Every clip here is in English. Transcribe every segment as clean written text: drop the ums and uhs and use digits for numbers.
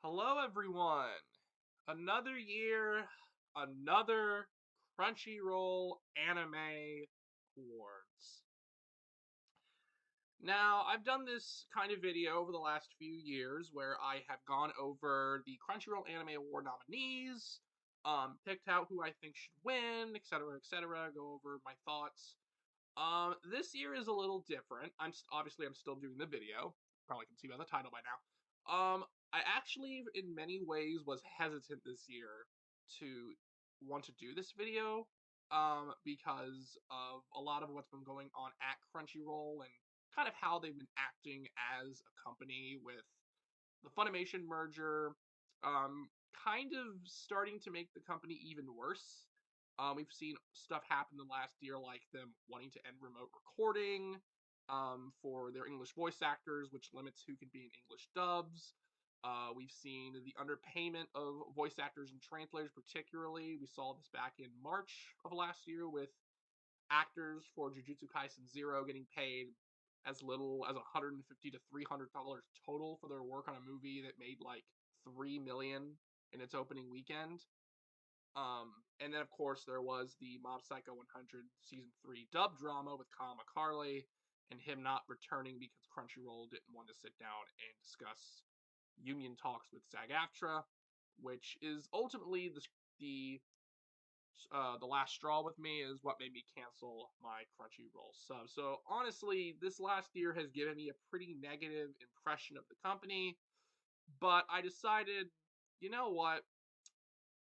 Hello, everyone. Another year, another Crunchyroll Anime Awards. Now, I've done this kind of video over the last few years where I have gone over the Crunchyroll Anime Award nominees, picked out who I think should win, etc., etc., go over my thoughts. This year is a little different. Obviously I'm still doing the video. Probably can see by the title by now. I actually, in many ways, was hesitant this year to want to do this video. Because of a lot of what's been going on at Crunchyroll and kind of how they've been acting as a company with the Funimation merger, kind of starting to make the company even worse. We've seen stuff happen the last year, like them wanting to end remote recording for their English voice actors, which limits who can be in English dubs. We've seen the underpayment of voice actors and translators, particularly. We saw this back in March of last year with actors for Jujutsu Kaisen Zero getting paid as little as $150 to $300 total for their work on a movie that made like $3 million in its opening weekend. And then of course there was the Mob Psycho 100 season 3 dub drama with Kyle McCarley and him not returning because Crunchyroll didn't want to sit down and discuss union talks with SAG-AFTRA, which is ultimately the last straw with me, is what made me cancel my Crunchyroll sub. So honestly, this last year has given me a pretty negative impression of the company, but I decided, you know what?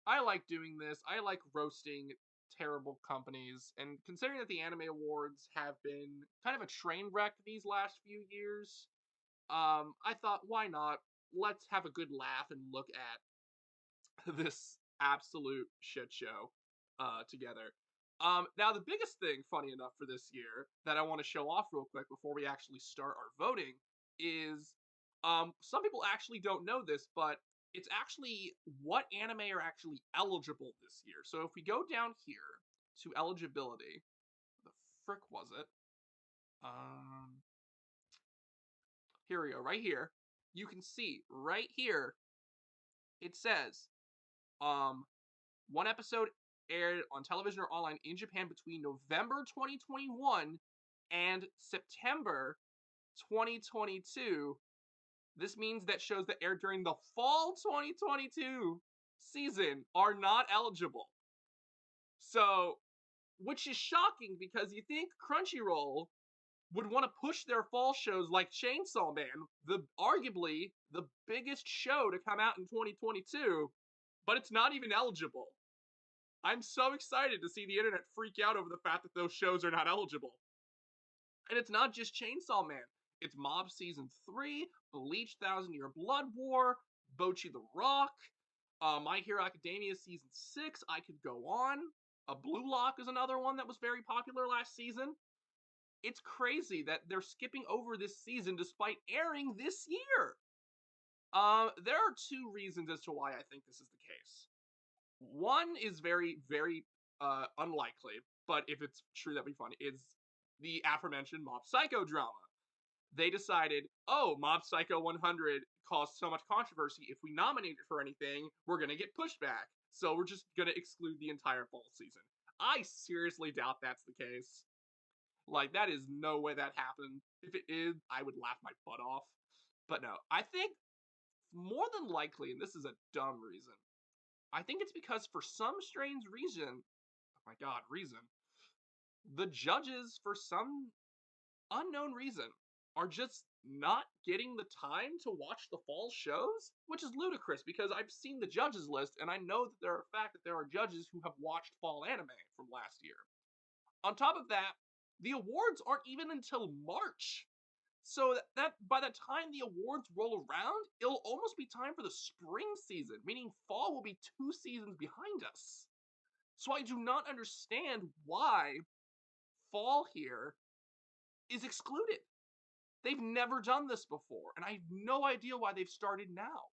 I like doing this. I like roasting terrible companies, and considering that the Anime Awards have been kind of a train wreck these last few years, I thought, why not? Let's have a good laugh and look at this absolute shit show together. Now, the biggest thing, funny enough, for this year that I want to show off real quick before we actually start our voting is some people actually don't know this, but it's actually what anime are actually eligible this year. So if we go down here to eligibility, the frick was it? Um, Here we go, right here. You can see right here it says um one episode aired on television or online in Japan between November 2021 and September 2022. This means that shows that aired during the fall 2022 season are not eligible. So, which is shocking because you think Crunchyroll would want to push their fall shows like Chainsaw Man, the arguably the biggest show to come out in 2022, but it's not even eligible. I'm so excited to see the internet freak out over the fact that those shows are not eligible. And it's not just Chainsaw Man. It's Mob Season 3, Bleach Thousand Year Blood War, Bocchi the Rock, My Hero Academia Season 6. I could go on. Blue Lock is another one that was very popular last season. It's crazy that they're skipping over this season despite airing this year. There are two reasons as to why I think this is the case. One is very, very unlikely, but if it's true, that'd be funny. Is the aforementioned Mob Psycho drama. They decided, oh, Mob Psycho 100 caused so much controversy. If we nominate it for anything, we're going to get pushback. So we're just going to exclude the entire fall season. I seriously doubt that's the case. Like, that is no way that happened. If it is, I would laugh my butt off. But no, I think more than likely, and this is a dumb reason, I think it's because for some strange reason, oh my god, reason, the judges, for some unknown reason, are just not getting the time to watch the fall shows, which is ludicrous because I've seen the judges list and I know that there are judges who have watched fall anime from last year. On top of that, the awards aren't even until March. So that by the time the awards roll around, it'll almost be time for the spring season, meaning fall will be 2 seasons behind us. So I do not understand why fall here is excluded. They've never done this before, and I have no idea why they've started now.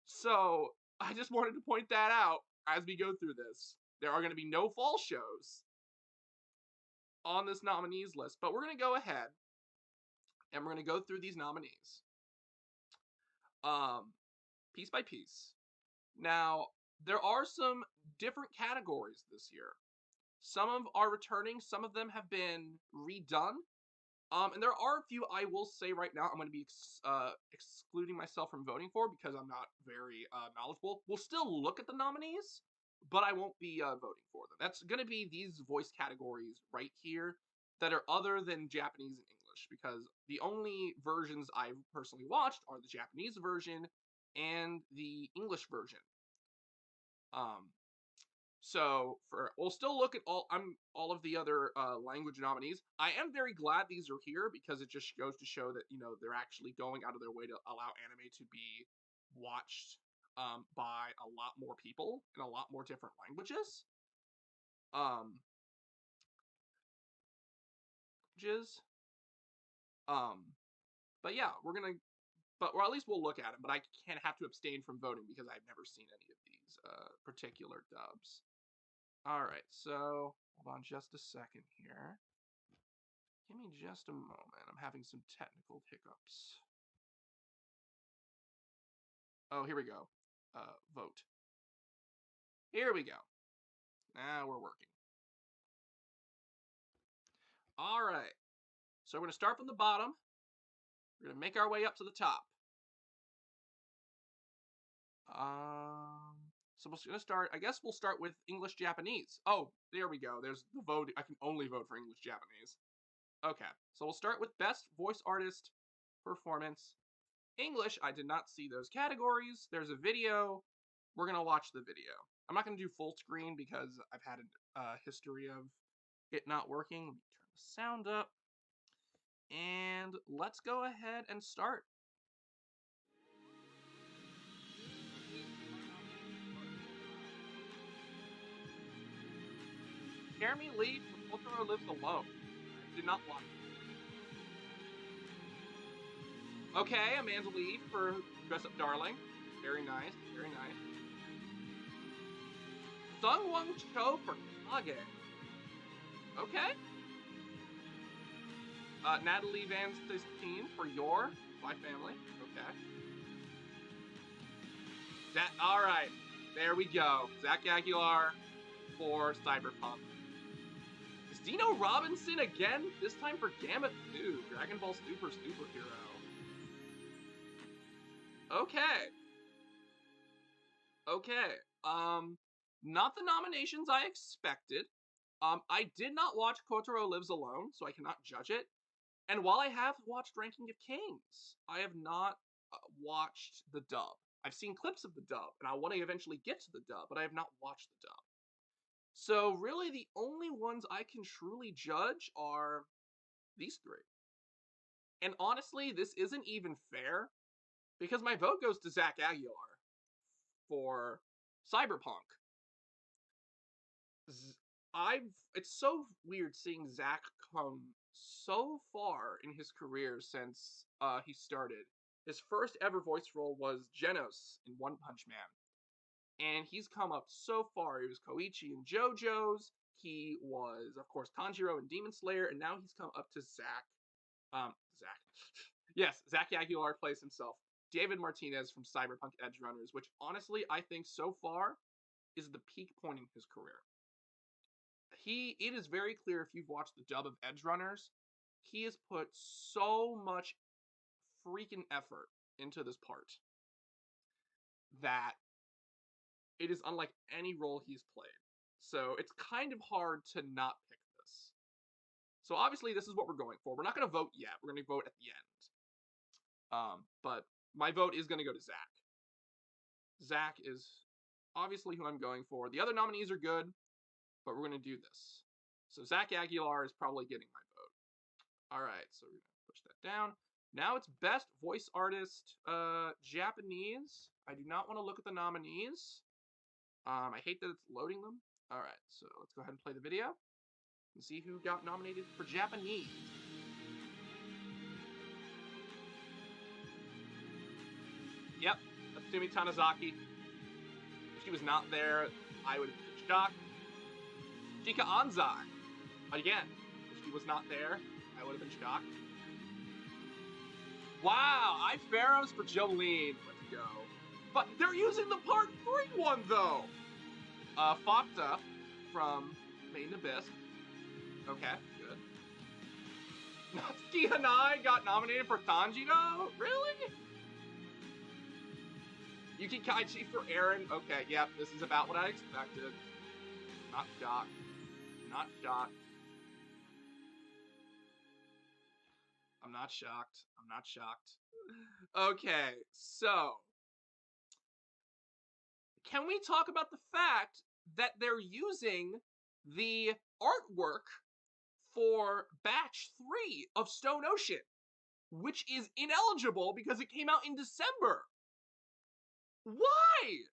So I just wanted to point that out as we go through this. There are going to be no fall shows on this nominees list, but we're going to go ahead and we're going to go through these nominees. um, piece by piece. Now, there are some different categories this year. Some of are returning, some of them have been redone. And there are a few I will say right now I'm going to be excluding myself from voting for because I'm not very knowledgeable. We'll still look at the nominees, but I won't be voting for them. That's going to be these voice categories right here that are other than Japanese and English because the only versions I've personally watched are the Japanese version and the English version. Um, so we'll still look at all of the other language nominees. I am very glad these are here because it just goes to show that they're actually going out of their way to allow anime to be watched by a lot more people in a lot more different languages. Um, Jizz. Um, but yeah, or at least we'll look at it. But I can't have to abstain from voting because I've never seen any of these particular dubs. All right, so hold on just a second here. Give me just a moment. I'm having some technical hiccups. Oh, here we go. Vote. Here we go. Now we're working. All right. So we're going to start from the bottom. We're going to make our way up to the top. So we're going to start. I guess we'll start with English Japanese. Oh, there we go. There's the vote. I can only vote for English Japanese. Okay. So we'll start with Best Voice Artist Performance. English, I did not see those categories. There's a video. We're going to watch the video. I'm not going to do full screen because I've had a history of it not working. Let me turn the sound up. And let's go ahead and start. Jeremy Lee from Totoro Lives Alone. I did not watch it. Okay, Amanda Lee for Dress Up Darling. Very nice, very nice. Sung Won Cho for Kage. Okay. Natalie Van Sistine for Your Spy Family. Okay. All right. There we go. Zach Aguilar for Cyberpunk. Is Dino Robinson again? This time for Gamma 2, Dragon Ball Super Superhero. Okay. Okay. Not the nominations I expected. I did not watch Kotaro Lives Alone, so I cannot judge it. And while I have watched Ranking of Kings, I have not watched the dub. I've seen clips of the dub, and I want to eventually get to the dub, but I have not watched the dub. So really the only ones I can truly judge are these three. And honestly, this isn't even fair because my vote goes to Zach Aguilar for Cyberpunk. It's so weird seeing Zach come so far in his career since he started. His first ever voice role was Genos in One Punch Man. And he's come up so far. He was Koichi in JoJo's. He was, of course, Tanjiro in Demon Slayer, and now he's come up to Zach. Yes, Zach Aguilar plays himself. David Martinez from Cyberpunk Edge Runners, which honestly I think so far is the peak point in his career. It is very clear if you've watched the dub of Edge Runners, he has put so much freaking effort into this part that it is unlike any role he's played. So it's kind of hard to not pick this. So obviously this is what we're going for. We're not going to vote yet. We're going to vote at the end. But my vote is going to go to Zach. Zach is obviously who I'm going for. The other nominees are good, but we're going to do this. So Zach Aguilar is probably getting my vote. All right, so we're going to push that down. Now it's Best Voice Artist Japanese. I do not want to look at the nominees. I hate that it's loading them. All right, so let's go ahead and play the video and see who got nominated for Japanese. Yep, Natsumi Tanizaki. If she was not there, I would have been shocked. Chika Anzai. Again, if she was not there, I would have been shocked. Wow, I Pharaohs for Jolene. Let's go. But they're using the part 3 one, though! Fakta from Maiden Abyss. Okay, good. Natsuki Hanai got nominated for Tanjiro? Really? Yuki Kaichi for Eren? Okay, yep, this is about what I expected. Not shocked. Not shocked. I'm not shocked. I'm not shocked. Okay, so can we talk about the fact that they're using the artwork for batch 3 of Stone Ocean, which is ineligible because it came out in December? Why?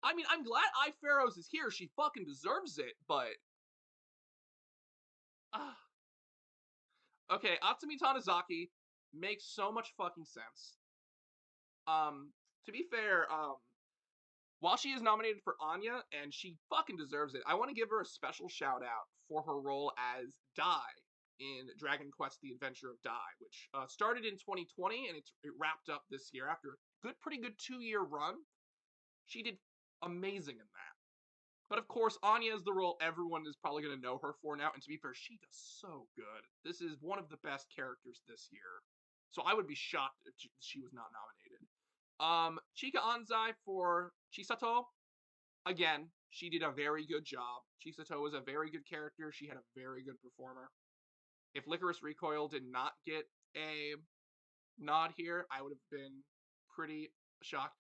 I mean, I'm glad Pharaohs is here. She fucking deserves it, but okay, Atsumi Tanizaki makes so much fucking sense. To be fair, while she is nominated for Anya, and she fucking deserves it, I want to give her a special shout out for her role as Dai in Dragon Quest: The Adventure of Dai, which started in 2020 and it wrapped up this year after a pretty good 2-year run. She did amazing in that. But of course, Anya is the role everyone is probably going to know her for now. And to be fair, she does so good. This is one of the best characters this year. So I would be shocked if she was not nominated. Chika Anzai for Chisato. Again, she did a very good job. Chisato was a very good character. She had a very good performer. If Licorice Recoil did not get a nod here, I would have been pretty shocked.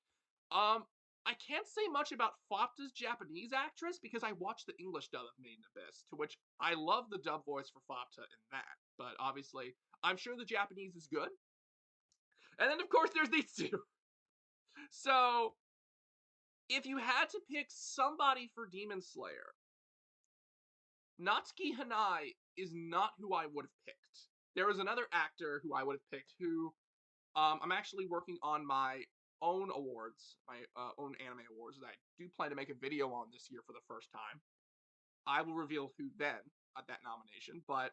I can't say much about Fopta's Japanese actress because I watched the English dub of Maiden Abyss, to which I love the dub voice for Fopta in that. But obviously, I'm sure the Japanese is good. And then, of course, there's these two. So, if you had to pick somebody for Demon Slayer, Natsuki Hanai is not who I would have picked. There was another actor who I would have picked who I'm actually working on my own awards, my own anime awards that I do plan to make a video on this year for the first time. I will reveal who then at that nomination, but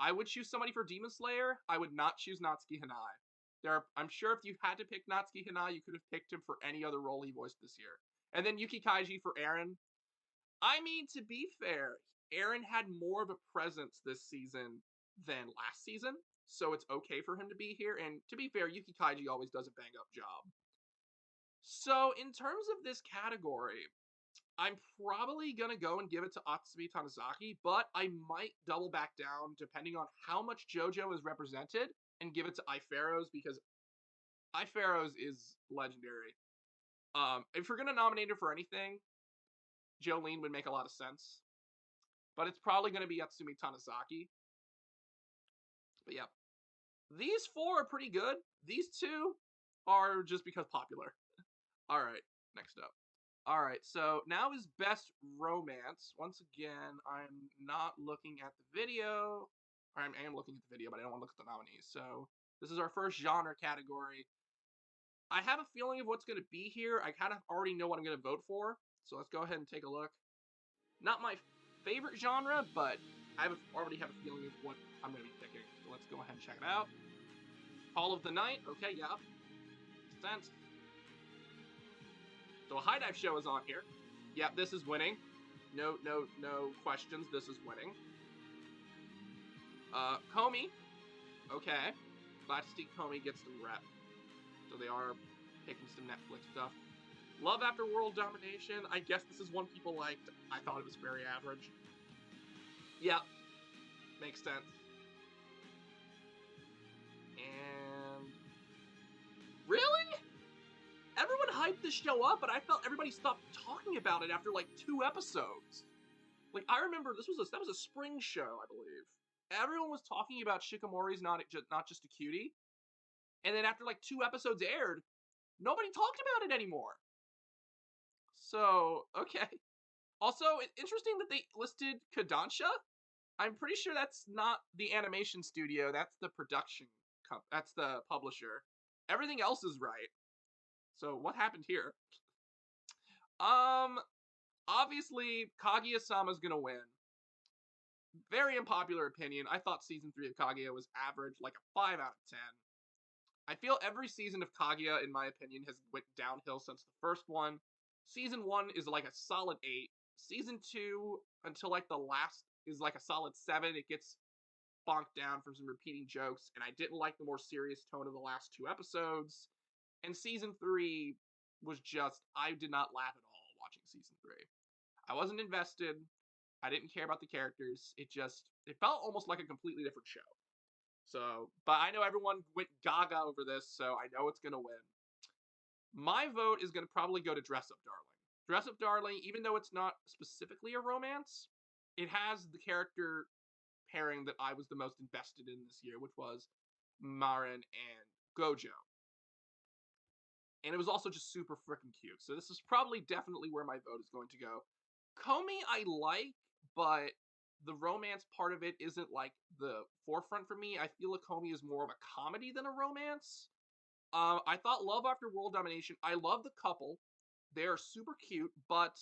I would choose somebody for Demon Slayer. I would not choose Natsuki Hanai. I'm sure if you had to pick Natsuki Hanai, you could have picked him for any other role he voiced this year. And then Yuki Kaiji for Eren. I mean, to be fair, Eren had more of a presence this season than last season, so it's okay for him to be here. And to be fair, Yuki Kaiji always does a bang up job. So, in terms of this category, I'm probably gonna go and give it to Atsumi Tanizaki, but I might double back down depending on how much JoJo is represented and give it to Pharaohs because Pharaohs is legendary. If you're gonna nominate her for anything, Jolene would make a lot of sense. But it's probably gonna be Atsumi Tanizaki. But yeah. These 4 are pretty good. These 2 are just because popular. Alright, next up. Alright, so now is Best Romance. Once again, I'm not looking at the video. Or I am looking at the video, but I don't want to look at the nominees. So this is our first genre category. I have a feeling of what's going to be here. I kind of already know what I'm going to vote for. So let's go ahead and take a look. Not my favorite genre, but I already have a feeling of what I'm going to be picking. So let's go ahead and check it out. Call of the Night. Okay, yeah. Makes sense. So a high dive show is on here. Yep, this is winning. No questions. This is winning. Comey. Okay. Glad to see Comey gets some rep. So they are picking some Netflix stuff. Love After World Domination. I guess this is one people liked. I thought it was very average. Yep. Makes sense. And really? Everyone hyped this show up, but I felt everybody stopped talking about it after like 2 episodes. Like I remember that was a spring show, I believe. Everyone was talking about Shikamori's not just a cutie. And then after like 2 episodes aired, nobody talked about it anymore. So, okay. Also, it's interesting that they listed Kodansha. I'm pretty sure that's not the animation studio, that's the production that's the publisher. Everything else is right. So, what happened here? Obviously, Kaguya-sama's gonna win. Very unpopular opinion. I thought season 3 of Kaguya was average, like a 5 out of 10. I feel every season of Kaguya, in my opinion, has went downhill since the first one. Season 1 is like a solid 8. Season 2 until like the last is like a solid 7. It gets bonked down from some repeating jokes, and I didn't like the more serious tone of the last 2 episodes. And season 3 was just I did not laugh at all watching season 3. I wasn't invested. I didn't care about the characters. It felt almost like a completely different show. So, but I know everyone went gaga over this, so I know it's gonna win. My vote is gonna probably go to Dress Up Darling. Dress Up Darling, even though it's not specifically a romance, it has the character pairing that I was the most invested in this year, which was Marin and Gojo. And it was also just super freaking cute. So this is probably definitely where my vote is going to go. Comey I like, but the romance part of it isn't like the forefront for me. I feel like Comey is more of a comedy than a romance. I thought Love After World Domination. I love the couple. They are super cute, but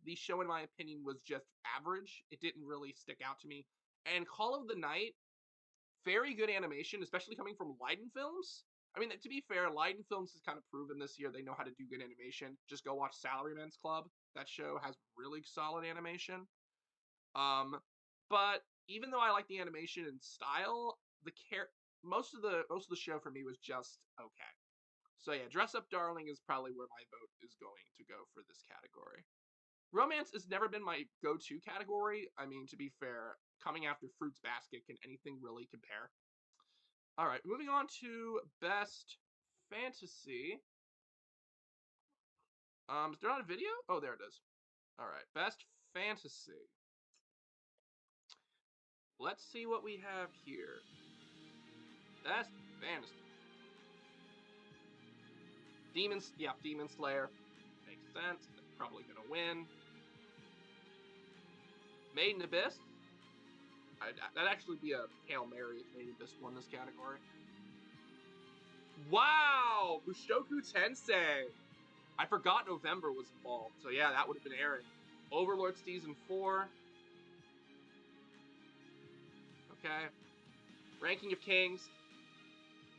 the show, in my opinion, was just average. It didn't really stick out to me. And Call of the Night, very good animation, especially coming from Leiden Films. I mean, to be fair, Leiden Films has kind of proven this year they know how to do good animation. Just go watch Salaryman's Club. That show has really solid animation. Um, but even though I like the animation and style, most of the show for me was just okay. So yeah, Dress Up Darling is probably where my vote is going to go for this category. Romance has never been my go-to category. I mean, to be fair, coming after Fruits Basket, can anything really compare? All right, moving on to Best Fantasy. Is there not a video? Oh, there it is. All right, Best Fantasy. Let's see what we have here. Best Fantasy. Demon Slayer. Makes sense. They're probably gonna win. Made in Abyss. That'd actually be a Hail Mary if Made in Abyss won this category. Wow! Mushoku Tensei! I forgot November was involved, so yeah, that would have been airing. Overlord Season 4. Okay. Ranking of Kings.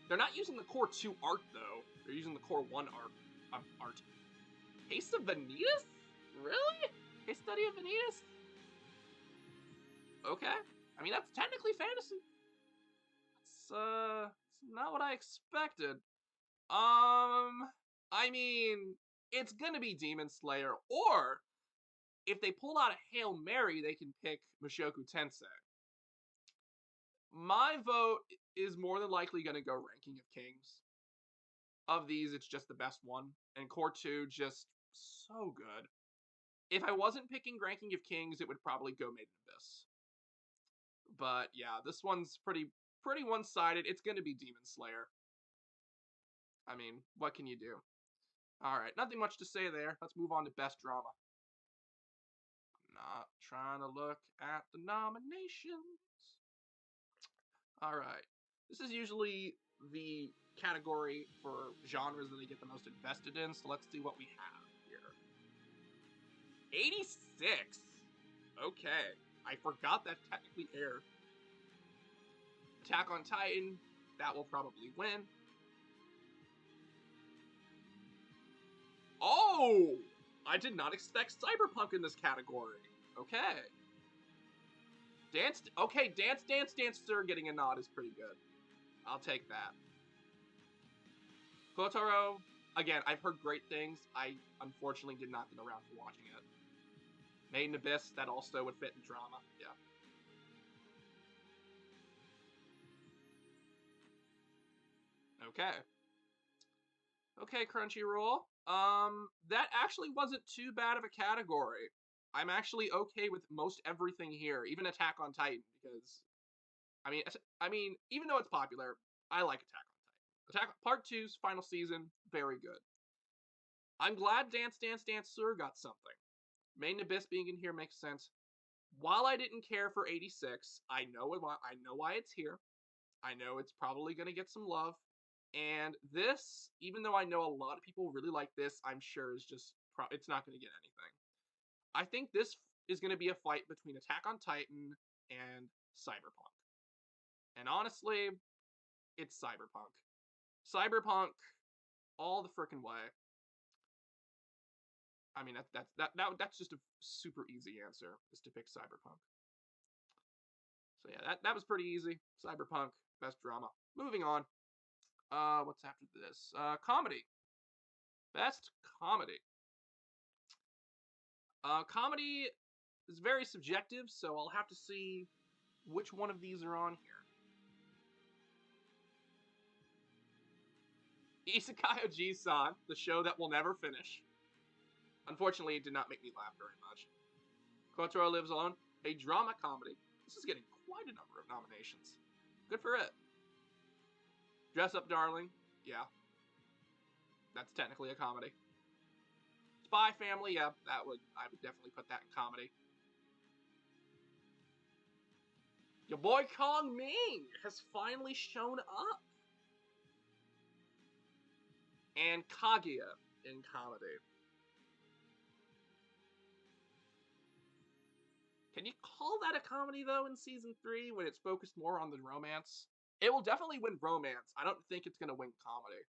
They're not using the Core 2 art, though. They're using the Core 1 art. Case of Vanitas? Really? Case Study of Vanitas? Okay. I mean, that's technically fantasy. It's not what I expected. I mean, it's gonna be Demon Slayer, or if they pull out a Hail Mary, they can pick Mushoku Tensei. My vote is more than likely gonna go Ranking of Kings. Of these, it's just the best one, and Core 2 just so good. If I wasn't picking Ranking of Kings, it would probably go Made in Abyss. But yeah, this one's pretty one-sided. It's gonna be Demon Slayer. I mean, what can you do? All right, nothing much to say there. Let's move on to Best Drama. Not trying to look at the nominations. All right. This is usually the category for genres that they get the most invested in, so let's see what we have here. 86. Okay. I forgot that technically aired. Attack on Titan, that will probably win. Oh! I did not expect Cyberpunk in this category. Okay. Dance Sir getting a nod is pretty good. I'll take that. Kotaro, again, I've heard great things. I unfortunately did not get around to watching it. Made in Abyss, that also would fit in drama. Yeah. Okay. Okay, Crunchyroll. That actually wasn't too bad of a category. I'm actually okay with most everything here, even Attack on Titan, because I mean, even though it's popular, I like Attack on Titan. Attack Part 2's final season, very good. I'm glad Dance Sir got something. Made in Abyss being in here makes sense. While I didn't care for 86, I know why it's here. I know it's probably gonna get some love. And this, even though I know a lot of people really like this, I'm sure is just it's not gonna get anything. I think this is gonna be a fight between Attack on Titan and Cyberpunk. And honestly, it's Cyberpunk. Cyberpunk, all the frickin' way. I mean, that's just a super easy answer, is to pick Cyberpunk. So yeah, that was pretty easy. Cyberpunk, best drama. Moving on. What's after this? Comedy. Best comedy. Comedy is very subjective, so I'll have to see which one of these are on here. Isekai Oji-san, the show that will never finish. Unfortunately, it did not make me laugh very much. Kotaro Lives Alone, a drama comedy. This is getting quite a number of nominations. Good for it. Dress Up Darling, yeah. That's technically a comedy. Spy Family, yeah, I would definitely put that in comedy. Your boy Kong Ming has finally shown up. And Kaguya in comedy. Can you call that a comedy, though, in Season 3, when it's focused more on the romance? It will definitely win romance. I don't think it's going to win comedy.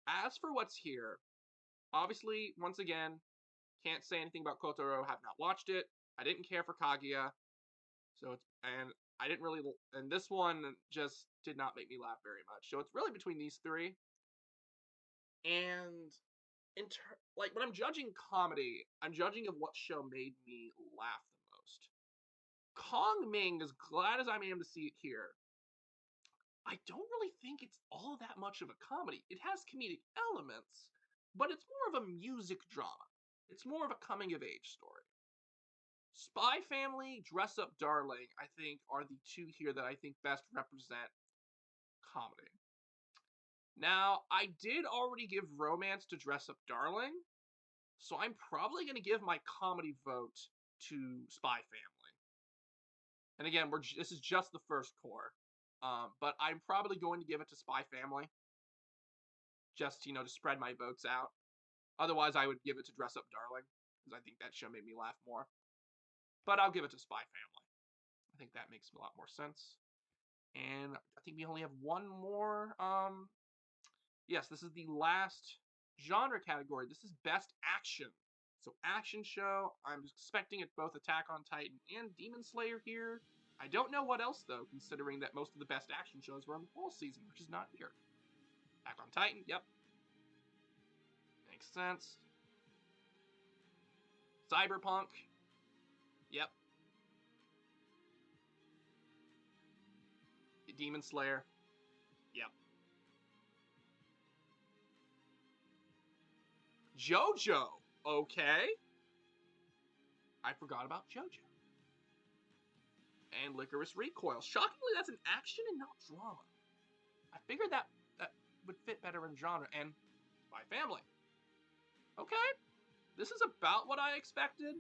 As for what's here, obviously, once again, can't say anything about Kotaro, have not watched it. I didn't care for Kaguya. So it's, and I didn't really, and this one just did not make me laugh very much. So it's really between these three. And like when I'm judging comedy, I'm judging of what show made me laugh the most. Kong Ming, as glad as I am to see it here, I don't really think it's all that much of a comedy. It has comedic elements, but it's more of a music drama. It's more of a coming of age story. Spy Family, Dress Up Darling, I think, are the two here that I think best represent comedy. Now, I did already give romance to Dress Up Darling, so I'm probably going to give my comedy vote to Spy Family. And again, this is just the first core, but I'm probably going to give it to Spy Family, just to spread my votes out. Otherwise, I would give it to Dress Up Darling, because I think that show made me laugh more. But I'll give it to Spy Family. I think that makes a lot more sense. And I think we only have one more. Yes, this is the last genre category. This is Best Action. So action show, I'm expecting it both Attack on Titan and Demon Slayer here. I don't know what else, though, considering that most of the best action shows were on the fall season, which is not here. Attack on Titan, yep. Makes sense. Cyberpunk, yep. Demon Slayer, yep. JoJo, okay. I forgot about JoJo. And Licorice Recoil. Shockingly, that's an action and not drama. I figured that would fit better in genre. And Spy Family. Okay. This is about what I expected.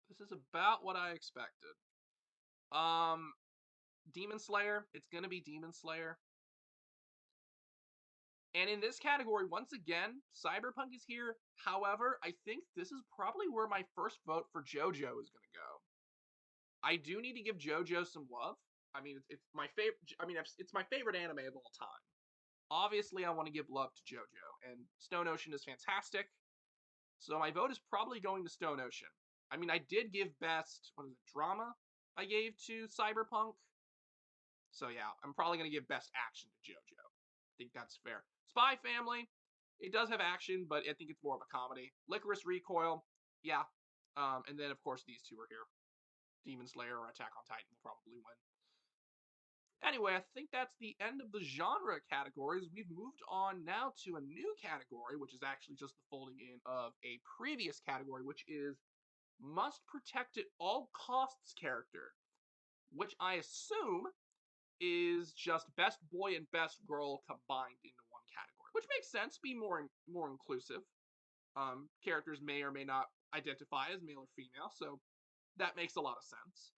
This is about what I expected. Demon Slayer. It's gonna be Demon Slayer. And in this category, once again, Cyberpunk is here. However, I think this is probably where my first vote for JoJo is gonna go. I do need to give JoJo some love. I mean, it's my favorite. I mean, it's my favorite anime of all time. Obviously, I want to give love to JoJo, and Stone Ocean is fantastic. So my vote is probably going to Stone Ocean. I mean, I did give best drama. I gave to Cyberpunk. So yeah, I'm probably gonna give best action to JoJo. I think that's fair. Spy Family, it does have action, but I think it's more of a comedy. Licorice Recoil, yeah. And then of course these two are here. Demon Slayer or Attack on Titan will probably win. Anyway, I think that's the end of the genre categories. We've moved on now to a new category, which is actually just the folding in of a previous category, which is Must Protect at All Costs character, which I assume is just Best Boy and Best Girl combined into one category, which makes sense, be more inclusive. Characters may or may not identify as male or female, so that makes a lot of sense.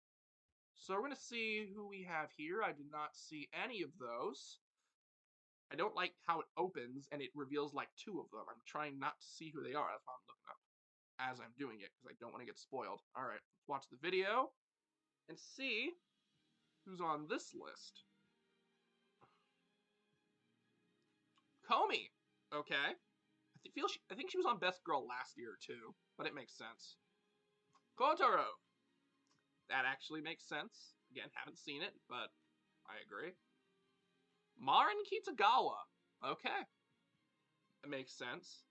So we're going to see who we have here. I did not see any of those. I don't like how it opens and it reveals like two of them. I'm trying not to see who they are. That's why I'm looking up as I'm doing it, because I don't want to get spoiled. All right, let's watch the video. and see who's on this list. Komi. Okay. I think she was on Best Girl last year too, but it makes sense. Kotaro. That actually makes sense. Again, haven't seen it, but I agree. Marin Kitagawa. Okay. That makes sense.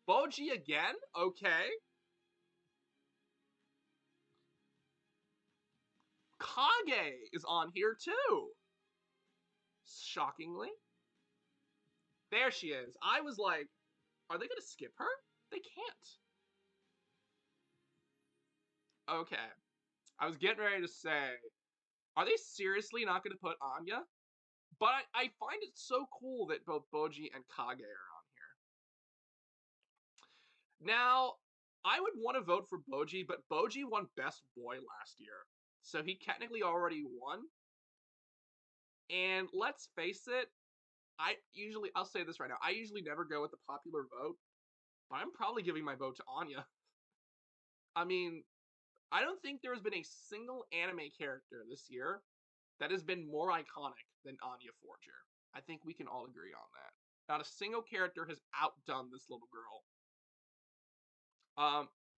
Boji again? Okay. Kage is on here too. Shockingly. There she is. I was like, are they going to skip her? They can't. Okay. I was getting ready to say, are they seriously not going to put Anya? But I find it so cool that both Boji and Kage are on here. Now, I would want to vote for Boji, but Boji won Best Boy last year. So he technically already won. And let's face it, I'll say this right now, I usually never go with the popular vote, but I'm probably giving my vote to Anya. I mean, I don't think there has been a single anime character this year that has been more iconic than Anya Forger. I think we can all agree on that. Not a single character has outdone this little girl.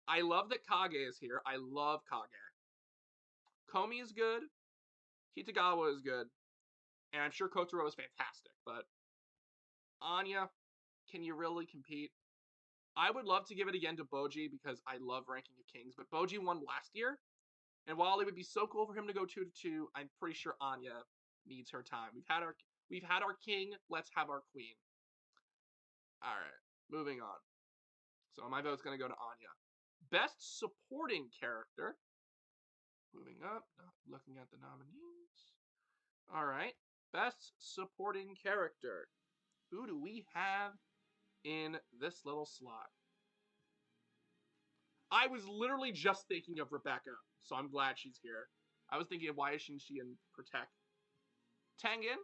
I love that Kage is here. I love Kage. Komi is good. Kitagawa is good. And I'm sure Kotaro is fantastic, but Anya, can you really compete? I would love to give it again to Boji because I love Ranking of Kings, but Boji won last year, and while it would be so cool for him to go 2-2, I'm pretty sure Anya needs her time. We've had our king, let's have our queen. Alright, moving on. So my vote's gonna go to Anya. Best supporting character. Moving up, looking at the nominees. Alright. Best supporting character. Who do we have in this little slot? I was literally just thinking of Rebecca, so I'm glad she's here. I was thinking of why isn't she in Protect? Tengen,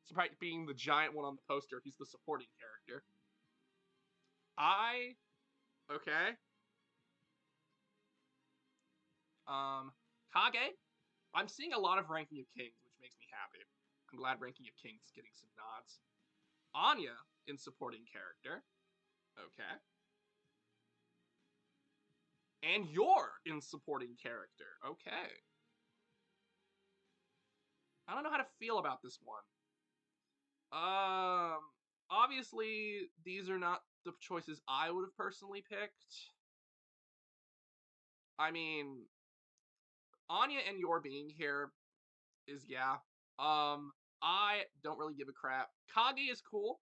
despite being the giant one on the poster, he's the supporting character. Okay. Kage. I'm seeing a lot of Ranking of Kings, which makes me happy. I'm glad Ranking of Kings is getting some nods. Anya in supporting character. Okay. And you're in supporting character. Okay. I don't know how to feel about this one. Obviously, these are not the choices I would have personally picked. I mean, Anya and your being here is yeah. I don't really give a crap. Kage is cool,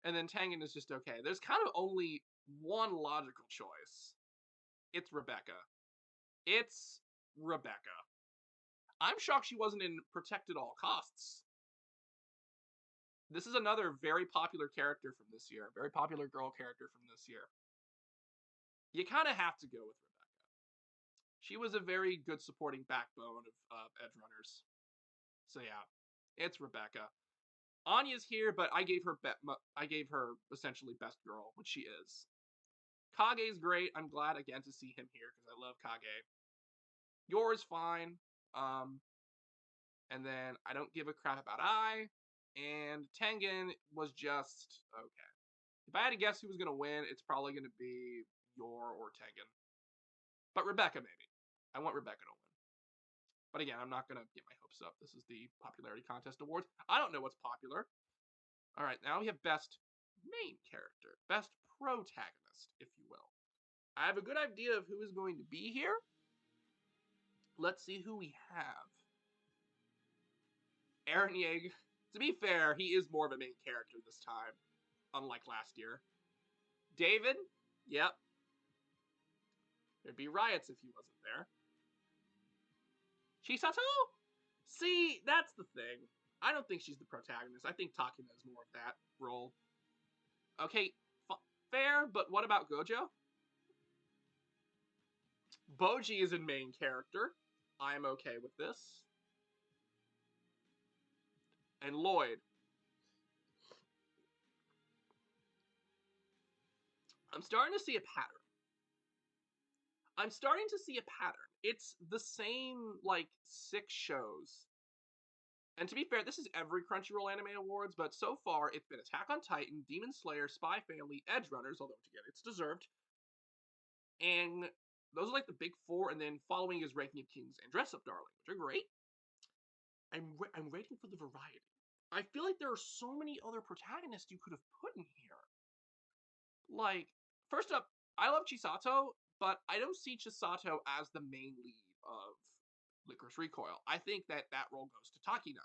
and then Tengen is just okay. There's kind of only one logical choice. It's Rebecca. It's Rebecca. I'm shocked she wasn't in Protect at All Costs. This is another very popular character from this year. Very popular girl character from this year. You kind of have to go with Rebecca. She was a very good supporting backbone of Edge Runners. So yeah, it's Rebecca. Anya's here, but I gave her essentially best girl, which she is. Kage's great. I'm glad again to see him here because I love Kage. Yours fine. And then I don't give a crap about I. And Tengen was just okay. If I had to guess who was gonna win, it's probably gonna be Yor or Tengen. But Rebecca maybe. I want Rebecca to win. But again, I'm not gonna get my hopes up. This is the popularity contest awards. I don't know what's popular. All right, now we have best main character, best protagonist, if you will. I have a good idea of who is going to be here. Let's see who we have. Eren Yeager. To be fair, he is more of a main character this time, unlike last year. David, yep. There'd be riots if he wasn't there. Chisato? See, that's the thing. I don't think she's the protagonist. I think Takina is more of that role. Okay, fair, but what about Gojo? Boji is in main character. I'm okay with this. And Lloyd. I'm starting to see a pattern. I'm starting to see a pattern. it's the same like 6 shows. And to be fair, this is every Crunchyroll Anime Awards, but so far it's been Attack on Titan, Demon Slayer, Spy Family, Edge Runners, although again it's deserved, and those are like the big four. And then following is Ranking of Kings and Dress Up Darling, which are great. I'm waiting for the variety. I feel like there are so many other protagonists you could have put in here. Like, first up, I love Chisato, but I don't see Chisato as the main lead of Licorice Recoil. I think that role goes to Takina.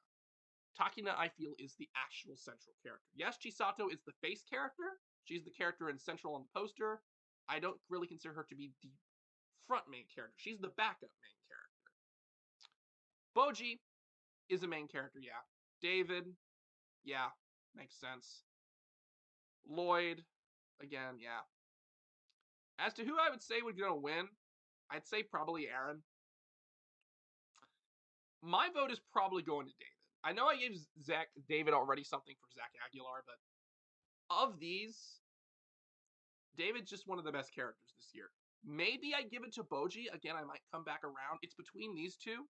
Takina, I feel, is the actual central character. Yes, Chisato is the face character. She's the character in central on the poster. I don't really consider her to be the front main character. She's the backup main character. Boji is a main character, yeah. David, yeah, makes sense. Lloyd, again, yeah. As to who I would say would gonna win, I'd say probably Aaron. My vote is probably going to David. I know I gave David already something for Zach Aguilar, but of these, David's just one of the best characters this year. Maybe I give it to Boji. Again, I might come back around. It's between these two,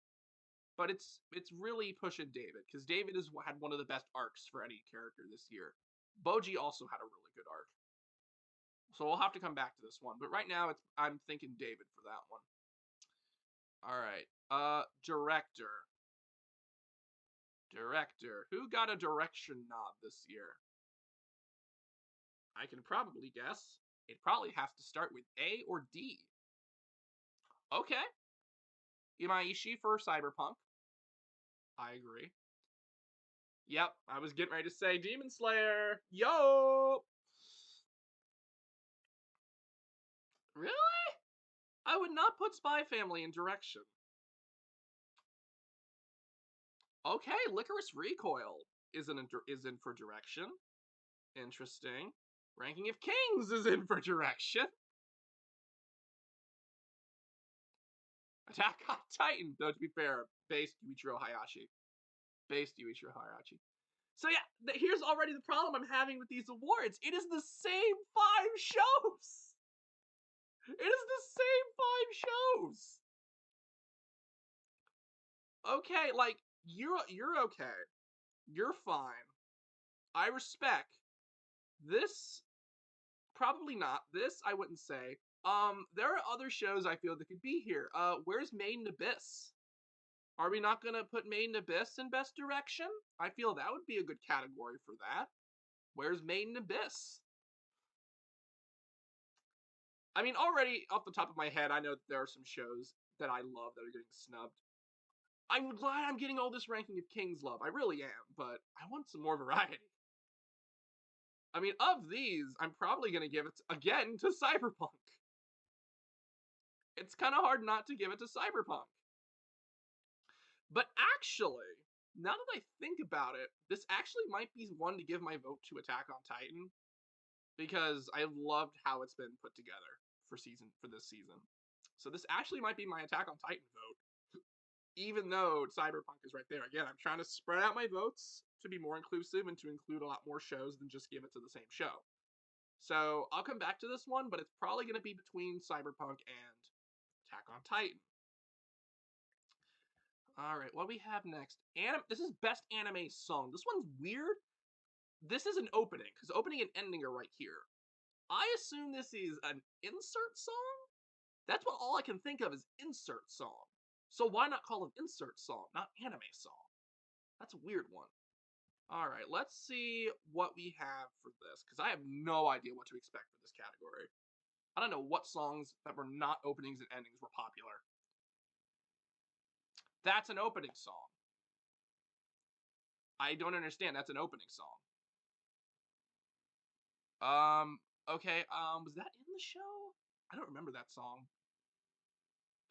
but it's really pushing David because David has had one of the best arcs for any character this year. Boji also had a really good arc. So we'll have to come back to this one. But right now I'm thinking David for that one. All right. Director. Director. Who got a direction nod this year? I can probably guess. It probably has to start with A or D. Okay. Imaishi for Cyberpunk. I agree. Yep, I was getting ready to say Demon Slayer. Yo! Really? I would not put Spy Family in direction. Okay, Licorice Recoil is in for direction. Interesting. Ranking of Kings is in for direction. Attack on Titan, though to be fair, based Yuichiro Hayashi. Based Yuichiro Hayashi. So yeah, here's already the problem I'm having with these awards. It is the same 5 shows. It is the same 5 shows. Okay, like you're okay. You're fine. I respect this. Probably not. This I wouldn't say. There are other shows I feel that could be here. Where's Made in Abyss? Are we not gonna put Made in Abyss in Best Direction? I feel that would be a good category for that. Where's Made in Abyss? I mean, already off the top of my head, I know that there are some shows that I love that are getting snubbed. I'm glad I'm getting all this Ranking of Kings love. I really am, but I want some more variety. I mean, of these, I'm probably going to give it, again, to Cyberpunk. It's kind of hard not to give it to Cyberpunk. But actually, now that I think about it, this actually might be one to give my vote to Attack on Titan because I loved how it's been put together for this season. So this actually might be my Attack on Titan vote, even though Cyberpunk is right there. Again, I'm trying to spread out my votes to be more inclusive and to include a lot more shows than just give it to the same show. So I'll come back to this one, but it's probably going to be between Cyberpunk and Attack on Titan. All right, what do we have next? This is Best Anime Song. This one's weird. This is an opening, because opening and ending are right here. I assume this is an insert song? That's what all I can think of is insert song. So why not call it insert song, not anime song? That's a weird one. All right, let's see what we have for this, because I have no idea what to expect for this category. I don't know what songs that were not openings and endings were popular. That's an opening song. I don't understand. That's an opening song. Okay, was that in the show? I don't remember that song.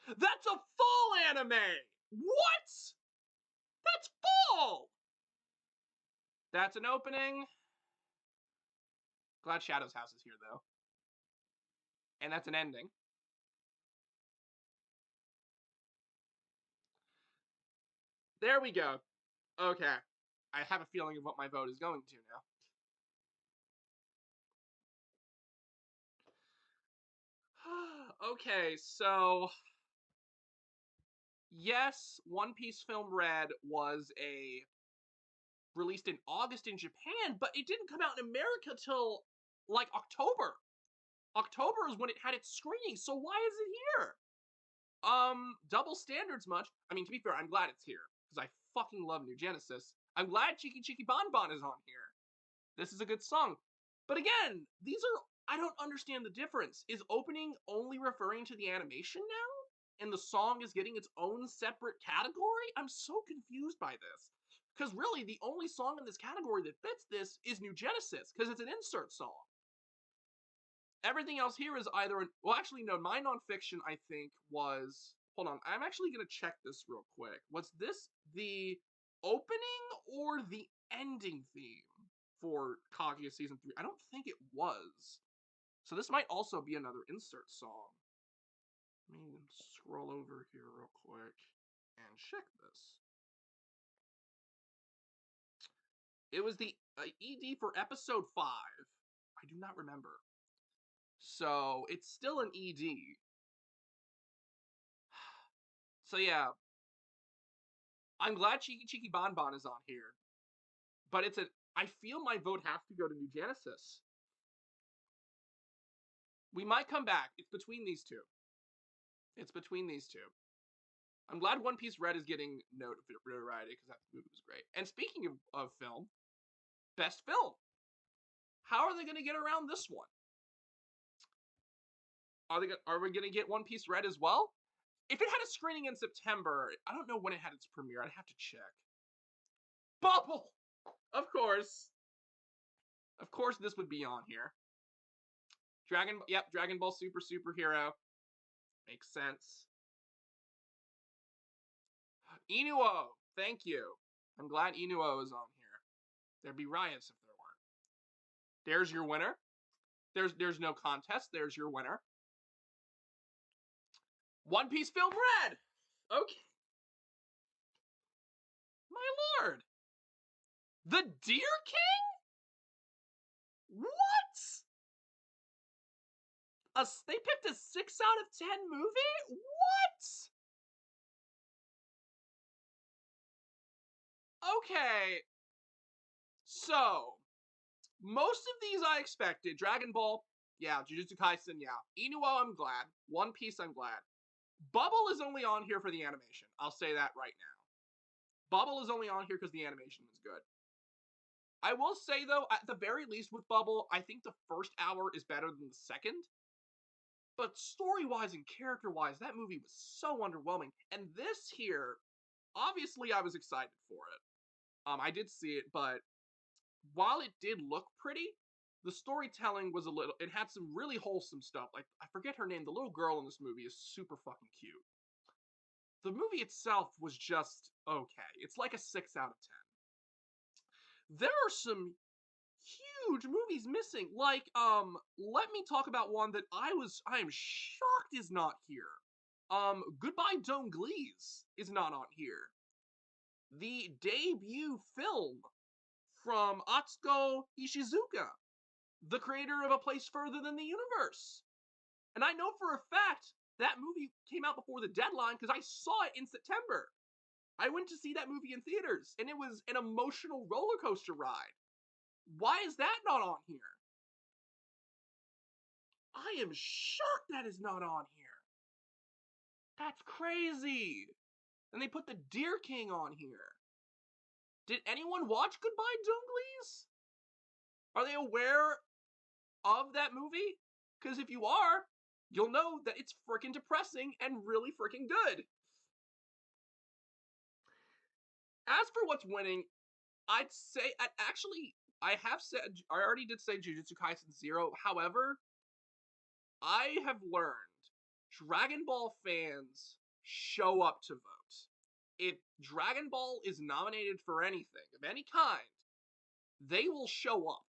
That's a fall anime! What? That's fall! That's an opening. Glad Shadow's House is here, though. And that's an ending. There we go. Okay. I have a feeling of what my vote is going to now. Okay, so Yes, One Piece Film Red was a released in August in Japan, but it didn't come out in America till like October. October is when it had its screening, so why is it here? Double standards much. I mean, to be fair, I'm glad it's here because I fucking love New Genesis. I'm glad Cheeky Cheeky Bon Bon is on here. This is a good song. But again, these are I don't understand the difference. Is opening only referring to the animation now? And the song is getting its own separate category? I'm so confused by this. Because really, the only song in this category that fits this is New Genesis, because it's an insert song. Everything else here is either well, actually, no, my nonfiction, I think, was hold on, I'm actually gonna check this real quick. Was this the opening or the ending theme for Kaguya season 3? I don't think it was. So this might also be another insert song. Let me scroll over here real quick and check this. It was the ED for episode 5. I do not remember. So it's still an ED. So yeah, I'm glad Cheeky Cheeky Bon Bon is on here. But it's a I feel my vote has to go to New Genesis. We might come back. It's between these two. It's between these two. I'm glad One Piece Red is getting notoriety because that movie was great. And speaking of film, best film. How are they going to get around this one? Are we going to get One Piece Red as well? If it had a screening in September, I don't know when it had its premiere. I'd have to check. Bubble, of course. Of course, this would be on here. Dragon Ball Super Superhero. Makes sense. Inuo, thank you. I'm glad Inuo is on here. There'd be riots if there weren't. There's your winner. There's no contest. There's your winner. One Piece Film Red. Okay. My lord. The Deer King? What? They picked a 6 out of 10 movie? What? Okay. So, most of these I expected. Dragon Ball, yeah. Jujutsu Kaisen, yeah. Inuo, I'm glad. One Piece, I'm glad. Bubble is only on here for the animation. I'll say that right now. Bubble is only on here because the animation was good. I will say, though, at the very least with Bubble, I think the first hour is better than the second. But story-wise and character-wise, that movie was so underwhelming. And this here, obviously I was excited for it. I did see it, but while it did look pretty, the storytelling was it had some really wholesome stuff. Like, I forget her name, the little girl in this movie is super fucking cute. The movie itself was just okay. It's like a 6 out of 10. There are some huge movies missing. Like, let me talk about one that I am shocked is not here. Goodbye Doneglees is not on here. The debut film from Atsuko Ishizuka, the creator of A Place Further Than the Universe. And I know for a fact that movie came out before the deadline because I saw it in September. I went to see that movie in theaters, and it was an emotional roller coaster ride. Why is that not on here? I am shocked that is not on here. That's crazy. And they put the Deer King on here. Did anyone watch Goodbye Doneglees? Are they aware of that movie? Because if you are, you'll know that it's freaking depressing and really freaking good. As for what's winning, I'd say, actually, I already did say Jujutsu Kaisen 0. However, I have learned Dragon Ball fans show up to vote. If Dragon Ball is nominated for anything of any kind, they will show up.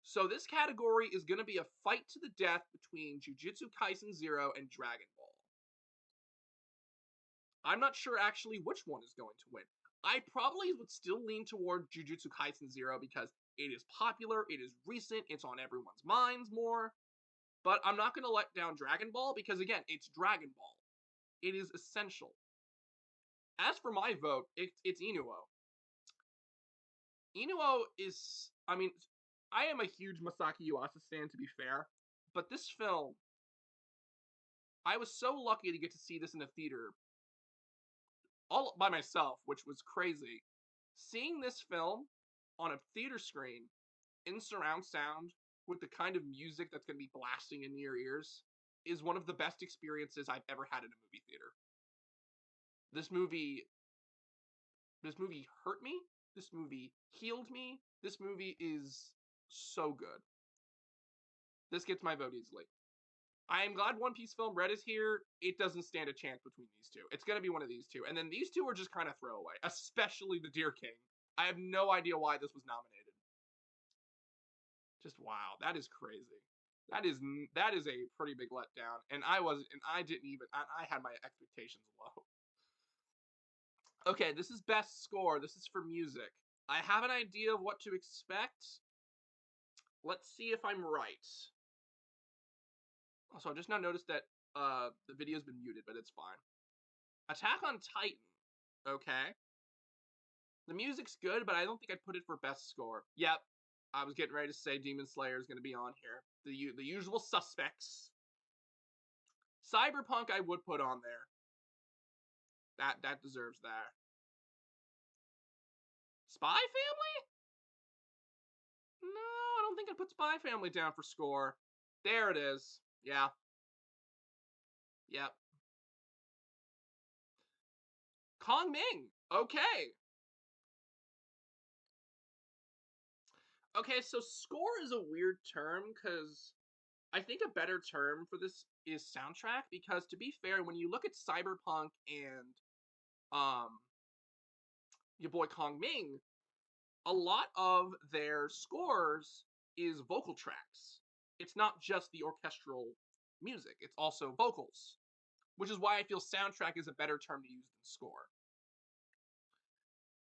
So this category is going to be a fight to the death between Jujutsu Kaisen 0 and Dragon Ball. I'm not sure actually which one is going to win. I probably would still lean toward Jujutsu Kaisen 0 because it is popular, it is recent, it's on everyone's minds more. But I'm not going to let down Dragon Ball because, again, it's Dragon Ball. It is essential. As for my vote, it's Inuo. Inuo is, I mean, I am a huge Masaki Yuasa fan, to be fair, but this film, I was so lucky to get to see this in a theater all by myself, which was crazy. Seeing this film on a theater screen in surround sound with the kind of music that's going to be blasting in your ears is one of the best experiences I've ever had in a movie theater. This movie this movie hurt me. This movie healed me. This movie is so good. This gets my vote easily. I am glad One Piece Film Red is here. It doesn't stand a chance between these two. It's going to be one of these two. And then these two are just kind of throwaway, especially the Deer King. I have no idea why this was nominated. Just wow, that is crazy. That is a pretty big letdown. And I didn't even I had my expectations low. Okay, this is best score. This is for music. I have an idea of what to expect. Let's see if I'm right. Also, I've just now noticed that the video's been muted, but it's fine. Attack on Titan. Okay. The music's good, but I don't think I'd put it for best score. Yep. I was getting ready to say Demon Slayer is going to be on here. The usual suspects. Cyberpunk I would put on there. That deserves that. Spy Family? No, I don't think I'd put Spy Family down for score. There it is. Yeah. Yep. Kong Ming. Okay. Okay, so score is a weird term because I think a better term for this is soundtrack because to be fair, when you look at Cyberpunk and um your boy Kong Ming, a lot of their scores is vocal tracks. It's not just the orchestral music, it's also vocals, which is why I feel soundtrack is a better term to use than score.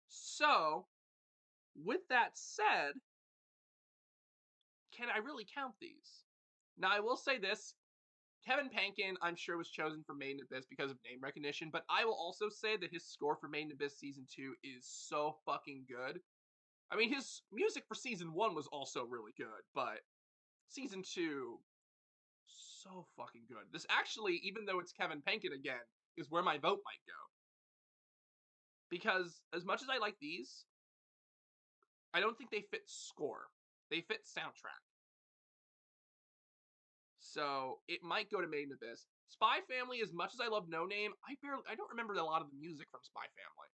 So, with that said, can I really count these? Now, I will say this Kevin Pankin, I'm sure, was chosen for Made in Abyss because of name recognition, but I will also say that his score for Made in Abyss Season 2 is so fucking good. I mean, his music for Season 1 was also really good, but Season 2, so fucking good. This actually, even though it's Kevin Pankin again, is where my vote might go. Because as much as I like these, I don't think they fit score. They fit soundtrack. So it might go to Made in Abyss. Spy Family, as much as I love No Name, I don't remember a lot of the music from Spy Family.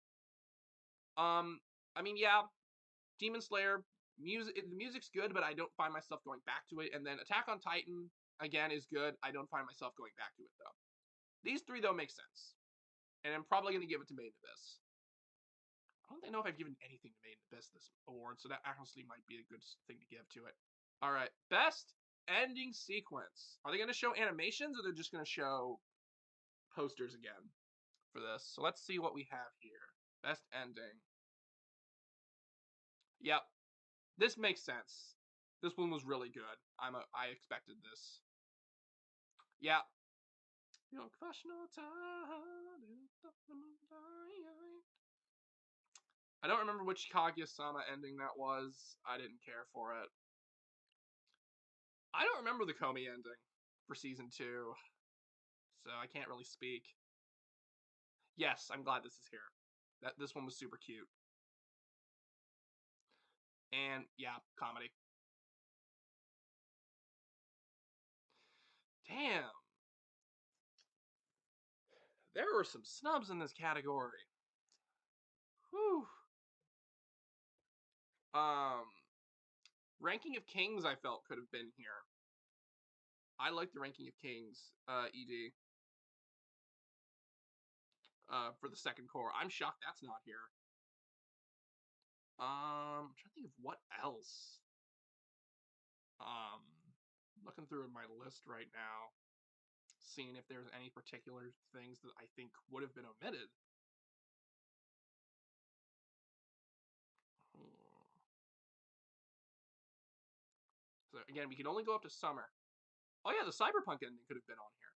I mean, yeah, Demon Slayer, the music's good, but I don't find myself going back to it. And then Attack on Titan, again, is good. I don't find myself going back to it, though. These three, though, make sense. And I'm probably going to give it to Made in Abyss. I don't know if I've given anything to Made in Abyss this award, so that honestly might be a good thing to give to it. All right, best ending sequence. Are they going to show animations, or they're just going to show posters again for this? So let's see what we have here. Best ending. Yep, this makes sense. This one was really good. I expected this. Yeah. Your professional time. I don't remember which Kaguya-sama ending that was. I didn't care for it. I don't remember the Komi ending for season 2, so I can't really speak. Yes, I'm glad this is here. This one was super cute. And yeah, comedy. Damn. There were some snubs in this category. Whew. Ranking of Kings I felt could have been here. I like the Ranking of Kings, ED. For the second core. I'm shocked that's not here. I'm trying to think of what else. Looking through my list right now, seeing if there's any particular things that I think would have been omitted. So again, we can only go up to summer. Oh yeah, the Cyberpunk ending could have been on here.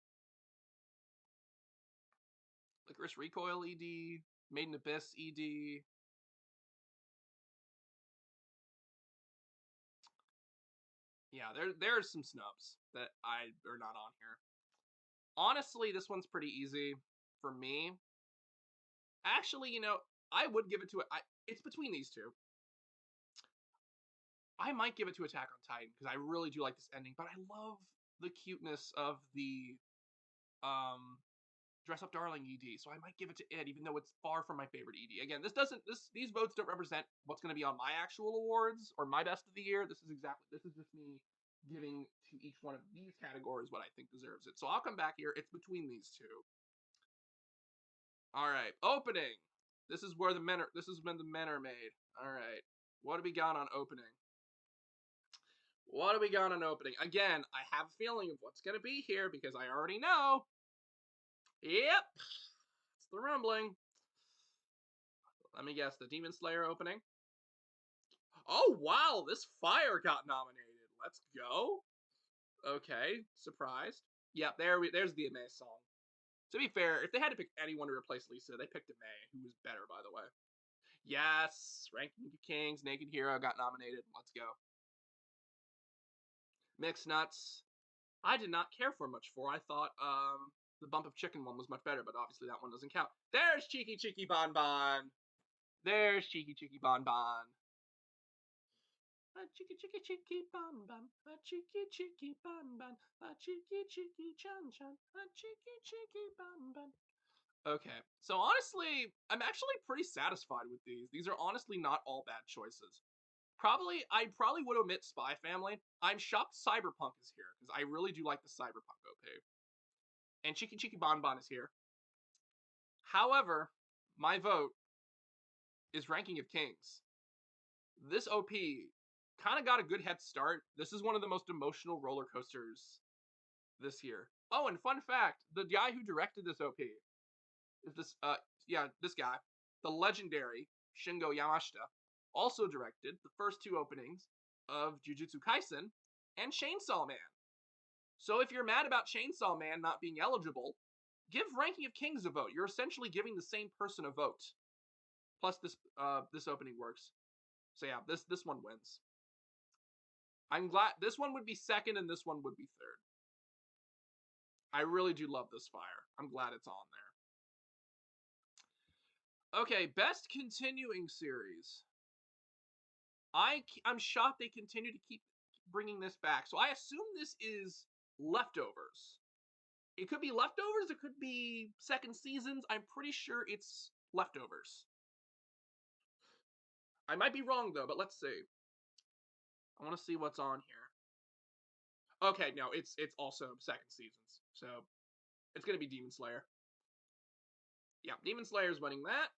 Licorice Recoil ED. Made in Abyss ED. Yeah, there's some snubs that I are not on here. Honestly, this one's pretty easy for me. Actually, I would give it to it. It's between these two. I might give it to Attack on Titan because I really do like this ending, but I love the cuteness of the um Dress Up Darling ED, so I might give it to it, even though it's far from my favorite ED. Again, these votes don't represent what's going to be on my actual awards or my best of the year. This is just me giving to each one of these categories what I think deserves it. So I'll come back here. It's between these two. All right, opening. This is where the men are. This is when the men are made. All right, what do we got on opening? What do we got on opening? Again, I have a feeling of what's going to be here because I already know. Yep, it's the rumbling. Let me guess, the Demon Slayer opening. Oh wow, this fire got nominated. Let's go. Okay, surprised. Yeah, there's the Ame song. To be fair, if they had to pick anyone to replace Lisa, they picked Ame, who was better, by the way. Yes, Ranking of Kings, Naked Hero got nominated. Let's go. Mixed Nuts. I did not care for much for. I thought the Bump of Chicken one was much better, but obviously that one doesn't count. There's Cheeky Cheeky Bon Bon. There's Cheeky Cheeky Bon Bon. A cheeky cheeky cheeky bon bon, a cheeky cheeky bon bon, a cheeky cheeky chan chan, a cheeky cheeky bon bon. Okay, so honestly, I'm actually pretty satisfied with these. These are honestly not all bad choices. I probably would omit Spy Family. I'm shocked Cyberpunk is here because I really do like the Cyberpunk OP. And Cheeky Cheeky Bon Bon is here. However, my vote is Ranking of Kings. This OP kind of got a good head start. This is one of the most emotional roller coasters this year. Oh, and fun fact, the guy who directed this OP is this guy, the legendary Shingo Yamashita, also directed the first two openings of Jujutsu Kaisen and Chainsaw Man. So if you're mad about Chainsaw Man not being eligible, give Ranking of Kings a vote. You're essentially giving the same person a vote. Plus this opening works. So yeah, this one wins. I'm glad this one would be second and this one would be third. I really do love this fire. I'm glad it's on there. Okay, best continuing series. I'm shocked they continue to keep bringing this back. So I assume this is Leftovers. It could be Leftovers, it could be second seasons. I'm pretty sure it's Leftovers. I might be wrong though, but let's see. I want to see what's on here. Okay, no, it's also second seasons. So it's gonna be Demon Slayer. Yeah, Demon Slayer's winning that.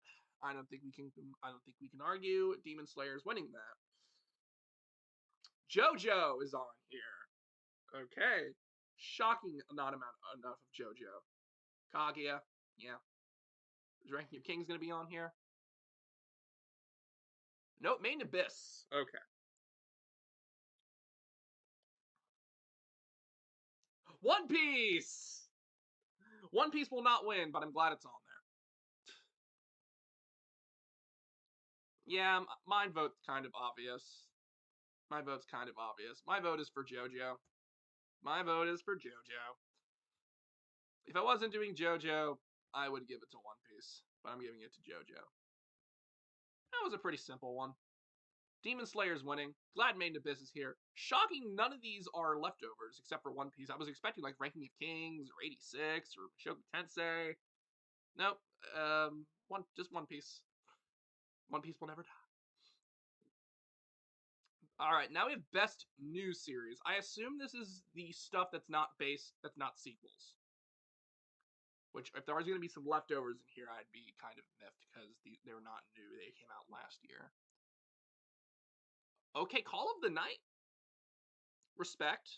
I don't think we can argue. Demon Slayer's winning that. JoJo is on here. Okay. Shocking not enough of JoJo. Kaguya, yeah. Is Ranking of Kings gonna be on here? Nope, Main Abyss. Okay. One Piece! One Piece will not win, but I'm glad it's on there. Yeah, my vote's kind of obvious. My vote's kind of obvious. My vote is for JoJo. My vote is for JoJo. If I wasn't doing JoJo, I would give it to One Piece, but I'm giving it to JoJo. That was a pretty simple one. Demon Slayer's winning. Glad Maiden Abyss is here. Shocking none of these are leftovers except for One Piece. I was expecting like Ranking of Kings or 86 or Shogun Tensei. Nope. Just One Piece. One Piece will never die. All right, now we have best new series. I assume this is the stuff that's not sequels. Which, if there was going to be some leftovers in here, I'd be kind of miffed because they're not new. They came out last year. Okay, Call of the Night. Respect.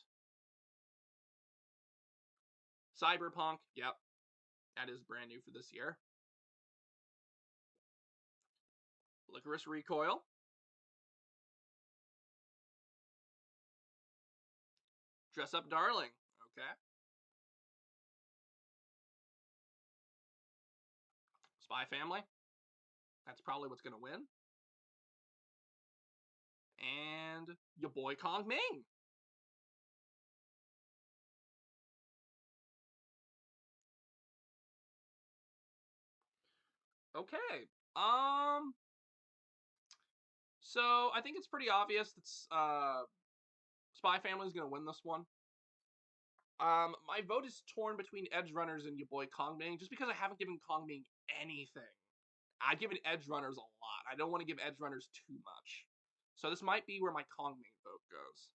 Cyberpunk. Yep. That is brand new for this year. Licorice Recoil. Dress Up Darling. Okay. Spy Family. That's probably what's gonna win. And your boy Kong Ming. Okay. Um. So I think it's pretty obvious that Spy Family is gonna win this one. My vote is torn between Edge Runners and your boy Kong Ming, just because I haven't given Kong Ming anything. I've given Edge Runners a lot. I don't want to give Edge Runners too much. So this might be where my Kong Ming vote goes.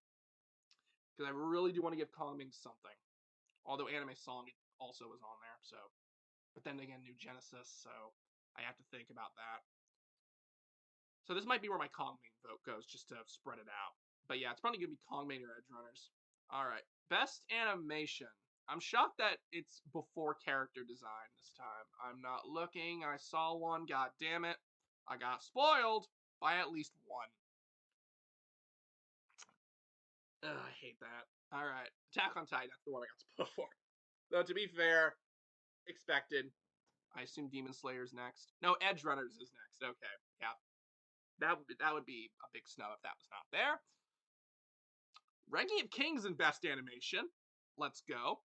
Because I really do want to give Kong Ming something. Although Anime Song also is on there, so. But then again, New Genesis, so I have to think about that. So this might be where my Kong Ming vote goes, just to spread it out. But yeah, it's probably gonna be Kong Ming or Edge Runners. Alright. Best animation. I'm shocked that it's before character design this time. I'm not looking. I saw one. God damn it. I got spoiled by at least one. Ugh, I hate that. Alright. Attack on Titan. That's the one I got spoiled for. Though, to be fair, expected. I assume Demon Slayer's next. No, Edge Runners is next. Okay. Yeah. That would be a big snub if that was not there. Ranking of Kings in Best Animation. Let's go.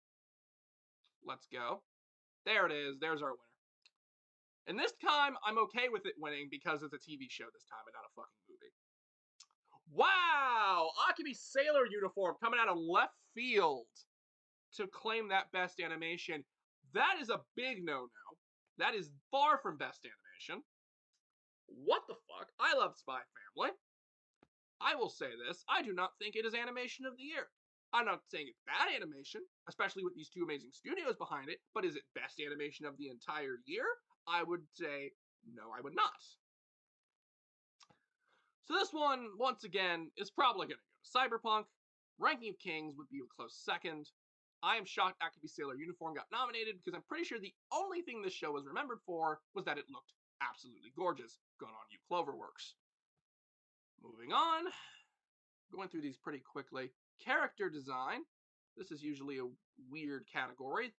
Let's go. There it is. There's our winner. And this time, I'm okay with it winning because it's a TV show this time and not a fucking movie. Wow! Akemi Sailor uniform coming out of left field to claim that Best Animation. That is a big no-no. That is far from Best Animation. What the fuck? I love Spy Family. I will say this, I do not think it is Animation of the Year. I'm not saying it's bad animation, especially with these two amazing studios behind it, but is it best animation of the entire year? I would say no, I would not. So this one, once again, is probably going to go to Cyberpunk. Ranking of Kings would be a close second. I am shocked Akemi Sailor Uniform got nominated because I'm pretty sure the only thing this show was remembered for was that it looked absolutely gorgeous. Good on you, Cloverworks. Moving on. Going through these pretty quickly. Character design. This is usually a weird category.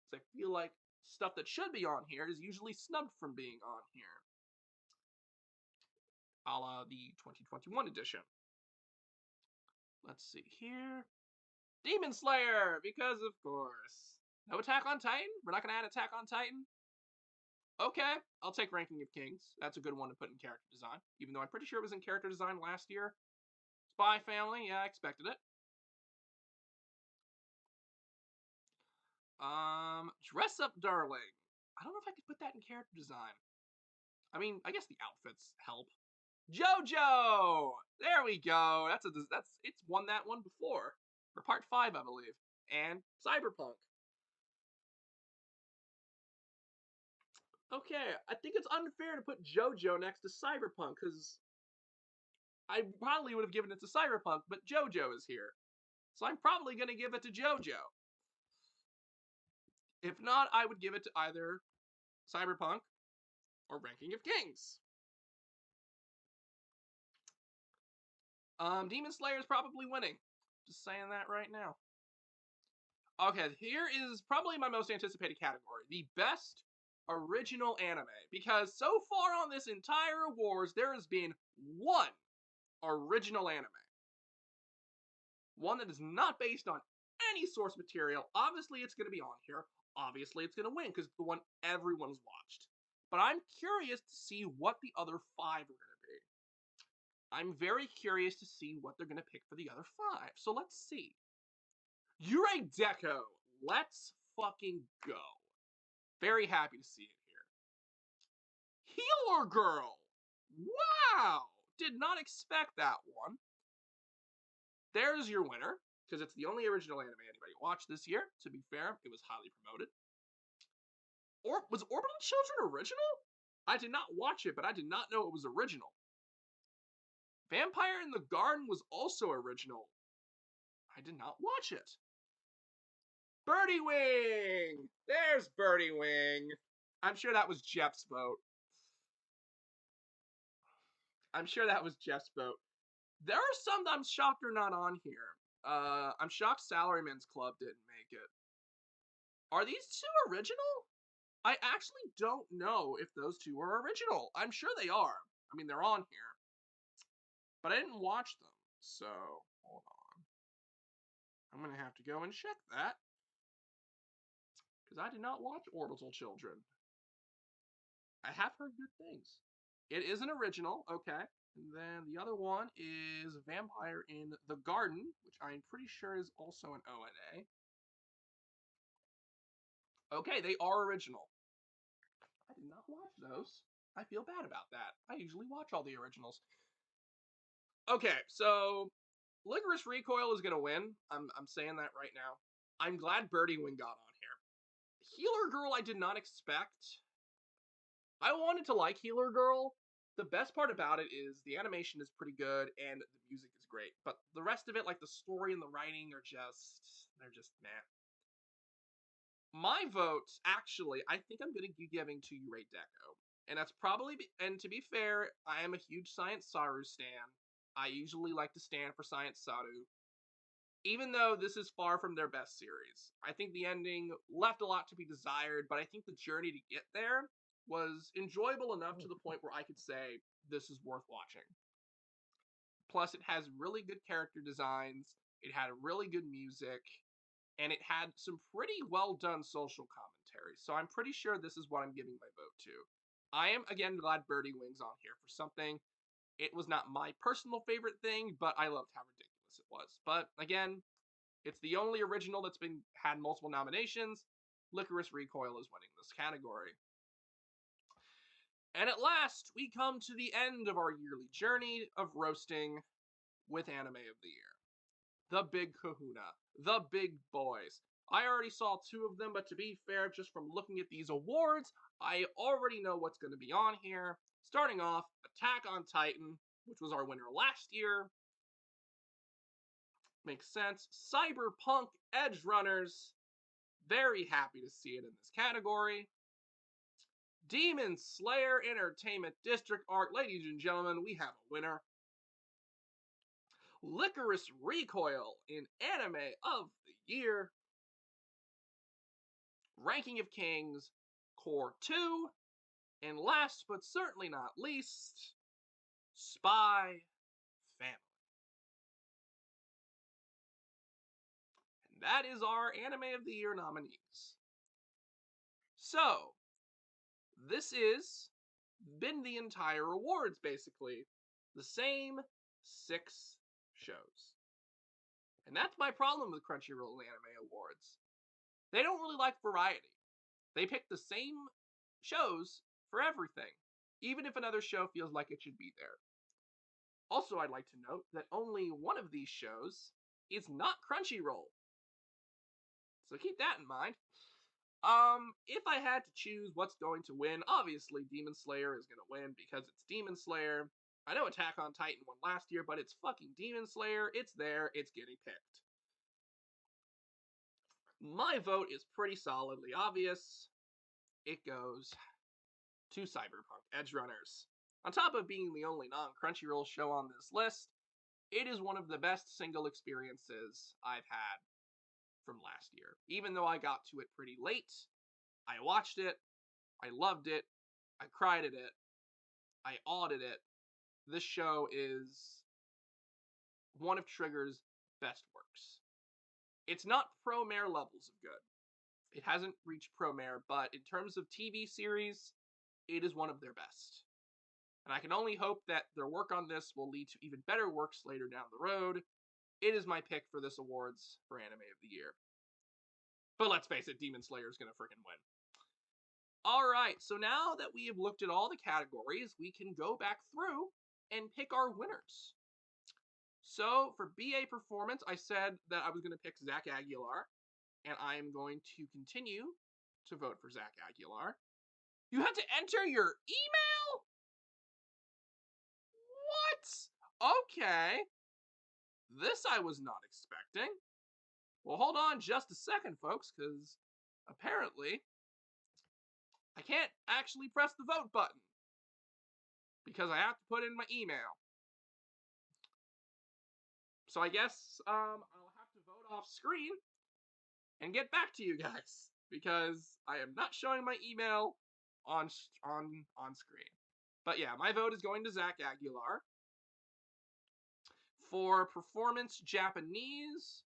So I feel like stuff that should be on here is usually snubbed from being on here. A la the 2021 edition. Let's see here. Demon Slayer, because of course. No Attack on Titan? We're not going to add Attack on Titan? Okay, I'll take Ranking of Kings. That's a good one to put in character design. Even though I'm pretty sure it was in character design last year. Spy Family, yeah, I expected it. Dress Up Darling. I don't know if I could put that in character design. I mean, I guess the outfits help. JoJo! There we go. It's won that one before. For part 5, I believe. And Cyberpunk. Okay, I think it's unfair to put JoJo next to Cyberpunk, because I probably would have given it to Cyberpunk, but JoJo is here. So I'm probably going to give it to JoJo. If not, I would give it to either Cyberpunk or Ranking of Kings. Demon Slayer is probably winning. Just saying that right now. Okay, here is probably my most anticipated category. The best original anime. Because so far on this entire awards, there has been one original anime. One that is not based on any source material. Obviously, it's going to be on here. Obviously, it's going to win because it's the one everyone's watched. But I'm curious to see what the other 5 are going to be. I'm very curious to see what they're going to pick for the other 5. So let's see. Yurei Deco. Let's fucking go. Very happy to see it here. Healer Girl. Wow. Did not expect that one. There's your winner, because it's the only original anime anybody watched this year. To be fair, it was highly promoted. Was Orbital Children original? I did not watch it, but I did not know it was original. Vampire in the Garden was also original. I did not watch it. Birdie Wing! There's Birdie Wing. I'm sure that was Jeff's vote. I'm sure that was Jeff's vote. There are some that I'm shocked are not on here. I'm shocked Salaryman's Club didn't make it. Are these 2 original? I actually don't know if those two are original. I'm sure they are. I mean, they're on here, but I didn't watch them. So, hold on. I'm going to have to go and check that because I did not watch Orbital Children. I have heard good things. It is an original, okay. And then the other one is Vampire in the Garden, which I'm pretty sure is also an ONA. Okay, they are original. I did not watch those. I feel bad about that. I usually watch all the originals. Okay, so Licorice Recoil is gonna win. I'm saying that right now. I'm glad Birdie Wing got on here. Healer Girl, I did not expect. I wanted to like Healer Girl. The best part about it is the animation is pretty good and the music is great. But the rest of it, like the story and the writing, they're just meh. My vote, actually, I think I'm gonna be giving to Yurei Deco. And that's and to be fair, I am a huge Science Saru stan. I usually like to stand for Science Saru. Even though this is far from their best series, I think the ending left a lot to be desired, but I think the journey to get there was enjoyable enough to the point where I could say this is worth watching. Plus, it has really good character designs, it had really good music, and it had some pretty well done social commentary. So I'm pretty sure this is what I'm giving my vote to. I am again glad Birdie Wing's on here for something. It was not my personal favorite thing, but I loved how ridiculous it was. But again, it's the only original that's been had multiple nominations. Licorice Recoil is winning this category. And at last, we come to the end of our yearly journey of roasting with Anime of the Year. The Big Kahuna, the Big Boys. I already saw two of them, but to be fair, just from looking at these awards, I already know what's going to be on here. Starting off, Attack on Titan, which was our winner last year. Makes sense. Cyberpunk Edge Runners. Very happy to see it in this category. Demon Slayer Entertainment District Arc. Ladies and gentlemen, we have a winner. Licorice Recoil in Anime of the Year. Ranking of Kings Core 2. And last but certainly not least, Spy Family. And that is our Anime of the Year nominees. So, this is been the entire awards, basically. The same 6 shows. And that's my problem with Crunchyroll Anime Awards. They don't really like variety. They pick the same shows for everything, even if another show feels like it should be there. Also, I'd like to note that only one of these shows is not Crunchyroll. So keep that in mind. If I had to choose what's going to win, obviously Demon Slayer is going to win because it's Demon Slayer. I know Attack on Titan won last year, but it's fucking Demon Slayer. It's there. It's getting picked. My vote is pretty solidly obvious. It goes to Cyberpunk Edge Runners. On top of being the only non-Crunchyroll show on this list, it is one of the best single experiences I've had from last year. Even though I got to it pretty late, I watched it, I loved it, I cried at it, I awed at it. This show is one of Trigger's best works. It's not Promare levels of good. It hasn't reached Promare, but in terms of TV series, it is one of their best. And I can only hope that their work on this will lead to even better works later down the road. It is my pick for this awards for Anime of the Year. But let's face it, Demon Slayer is going to freaking win. Alright, so now that we have looked at all the categories, we can go back through and pick our winners. So for BA Performance, I said that I was going to pick Zach Aguilar, and I am going to continue to vote for Zach Aguilar. You have to enter your email? What? Okay. This I was not expecting. Well, hold on just a second, folks, because apparently I can't actually press the vote button because I have to put in my email. So I guess I'll have to vote off screen and get back to you guys. because I am not showing my email on screen. But yeah, my vote is going to Zach Aguilar. For performance Japanese,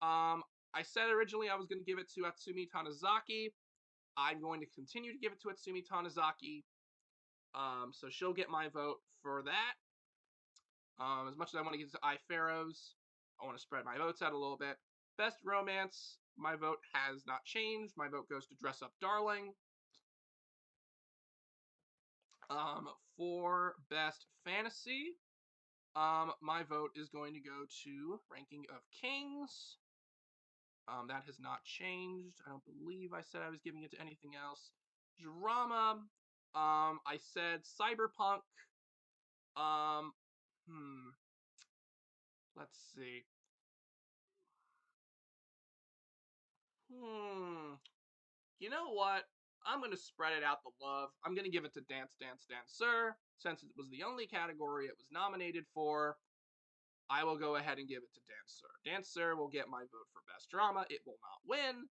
I said originally I was going to give it to Atsumi Tanizaki. I'm going to continue to give it to Atsumi Tanizaki. So she'll get my vote for that. As much as I want to give it to iPharaohs, I want to spread my votes out a little bit. Best romance, my vote has not changed. My vote goes to Dress Up Darling. For best fantasy, my vote is going to go to Ranking of Kings. That has not changed. I don't believe I said I was giving it to anything else. Drama, I said Cyberpunk. Um, let's see. You know what? I'm going to spread it out the love. I'm going to give it to Dance Dance Dancer. Since it was the only category it was nominated for, I will go ahead and give it to Dancer. Dancer will get my vote for Best Drama. It will not win,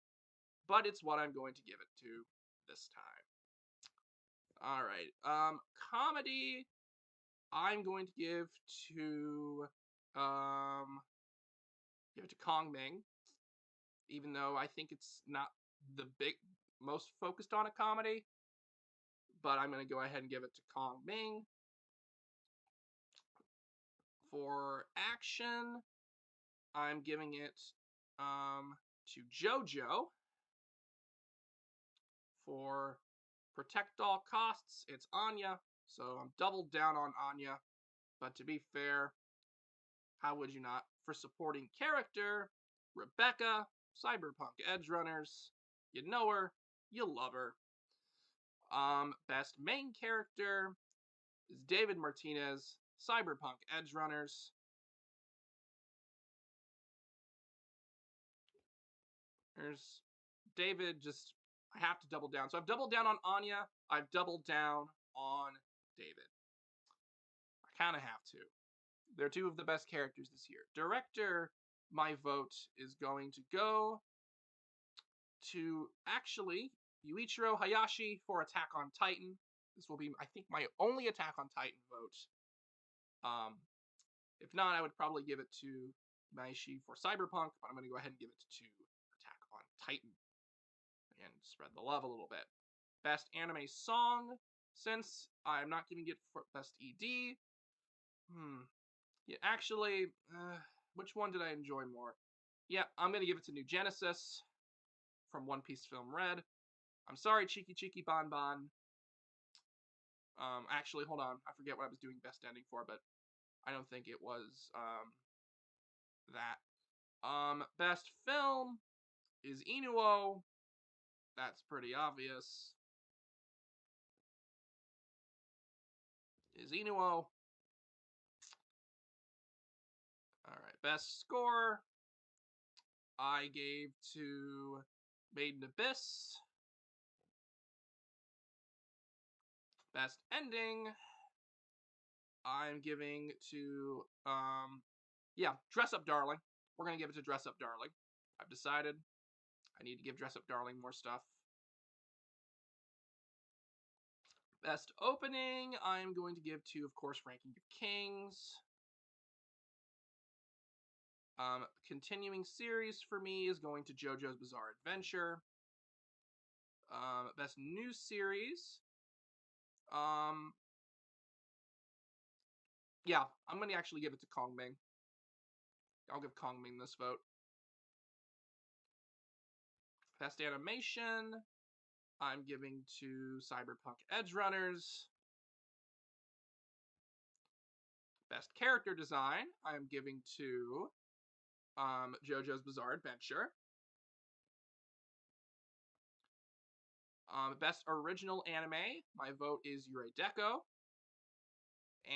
but it's what I'm going to give it to this time. All right. Comedy, I'm going to um give it to Kong Ming, even though I think it's not the most focused on a comedy, but I'm going to go ahead and give it to Kong Ming. For action, I'm giving it to JoJo. For protect all costs, it's Anya, so I'm doubled down on Anya. But to be fair, how would you not? For supporting character, Rebecca, Cyberpunk Edge Runners. You know her, you love her. Best main character is David Martinez, Cyberpunk Edge Runners. There's David, just I have to double down. So I've doubled down on Anya. I've doubled down on David. I kind of have to. They're two of the best characters this year. Director, my vote is going to go to actually Yuichiro Hayashi for Attack on Titan. This will be, I think, my only Attack on Titan vote. If not, I would probably give it to Maishi for Cyberpunk, but I'm going to go ahead and give it to Attack on Titan and spread the love a little bit. Best anime song, since I'm not giving it for best ED. Yeah, actually, which one did I enjoy more? Yeah, I'm gonna give it to New Genesis from One Piece Film Red. I'm sorry, Cheeky Cheeky Bon Bon. Actually, hold on, I forget what I was doing best ending for, but I don't think it was that. Best film is Inuo. That's pretty obvious. Is Inuo. All right, best score I gave to Made in Abyss. Best ending I'm giving to Dress Up Darling. We're gonna give it to Dress Up Darling. I've decided I need to give Dress Up Darling more stuff. Best opening I'm going to give to, of course, Ranking of Kings. Continuing series for me is going to JoJo's Bizarre Adventure. Best new series. Yeah, I'm gonna actually give it to Kong Ming. I'll give Kong Ming this vote. Best animation, I'm giving to Cyberpunk Edge Runners. Best character design, I'm giving to JoJo's Bizarre Adventure. Best original anime, my vote is Yureideko.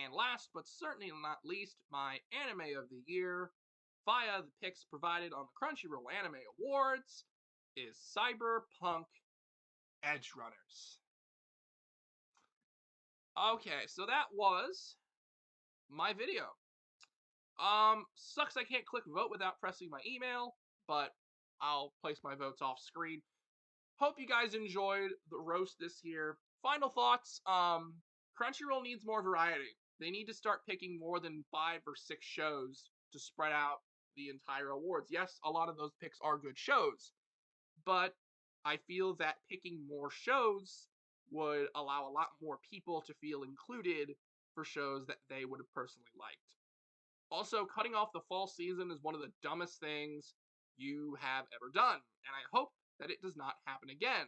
And last but certainly not least, my anime of the year, via the picks provided on the Crunchyroll Anime Awards, is Cyberpunk Edge Runners. Okay, so that was my video. Sucks I can't click vote without pressing my email, but I'll place my votes off screen. hope you guys enjoyed the roast this year. Final thoughts. Crunchyroll needs more variety. They need to start picking more than 5 or 6 shows to spread out the entire awards. Yes, a lot of those picks are good shows, but I feel that picking more shows would allow a lot more people to feel included for shows that they would have personally liked. Also, cutting off the fall season is one of the dumbest things you have ever done, and I hope that it does not happen again.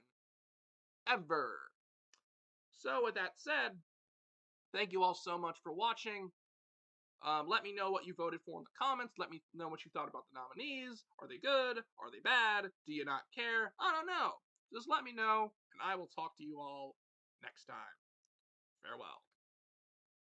Ever. So, with that said, thank you all so much for watching. Let me know what you voted for in the comments. Let me know what you thought about the nominees. Are they good? Are they bad? Do you not care? I don't know. Just let me know, and I will talk to you all next time. Farewell.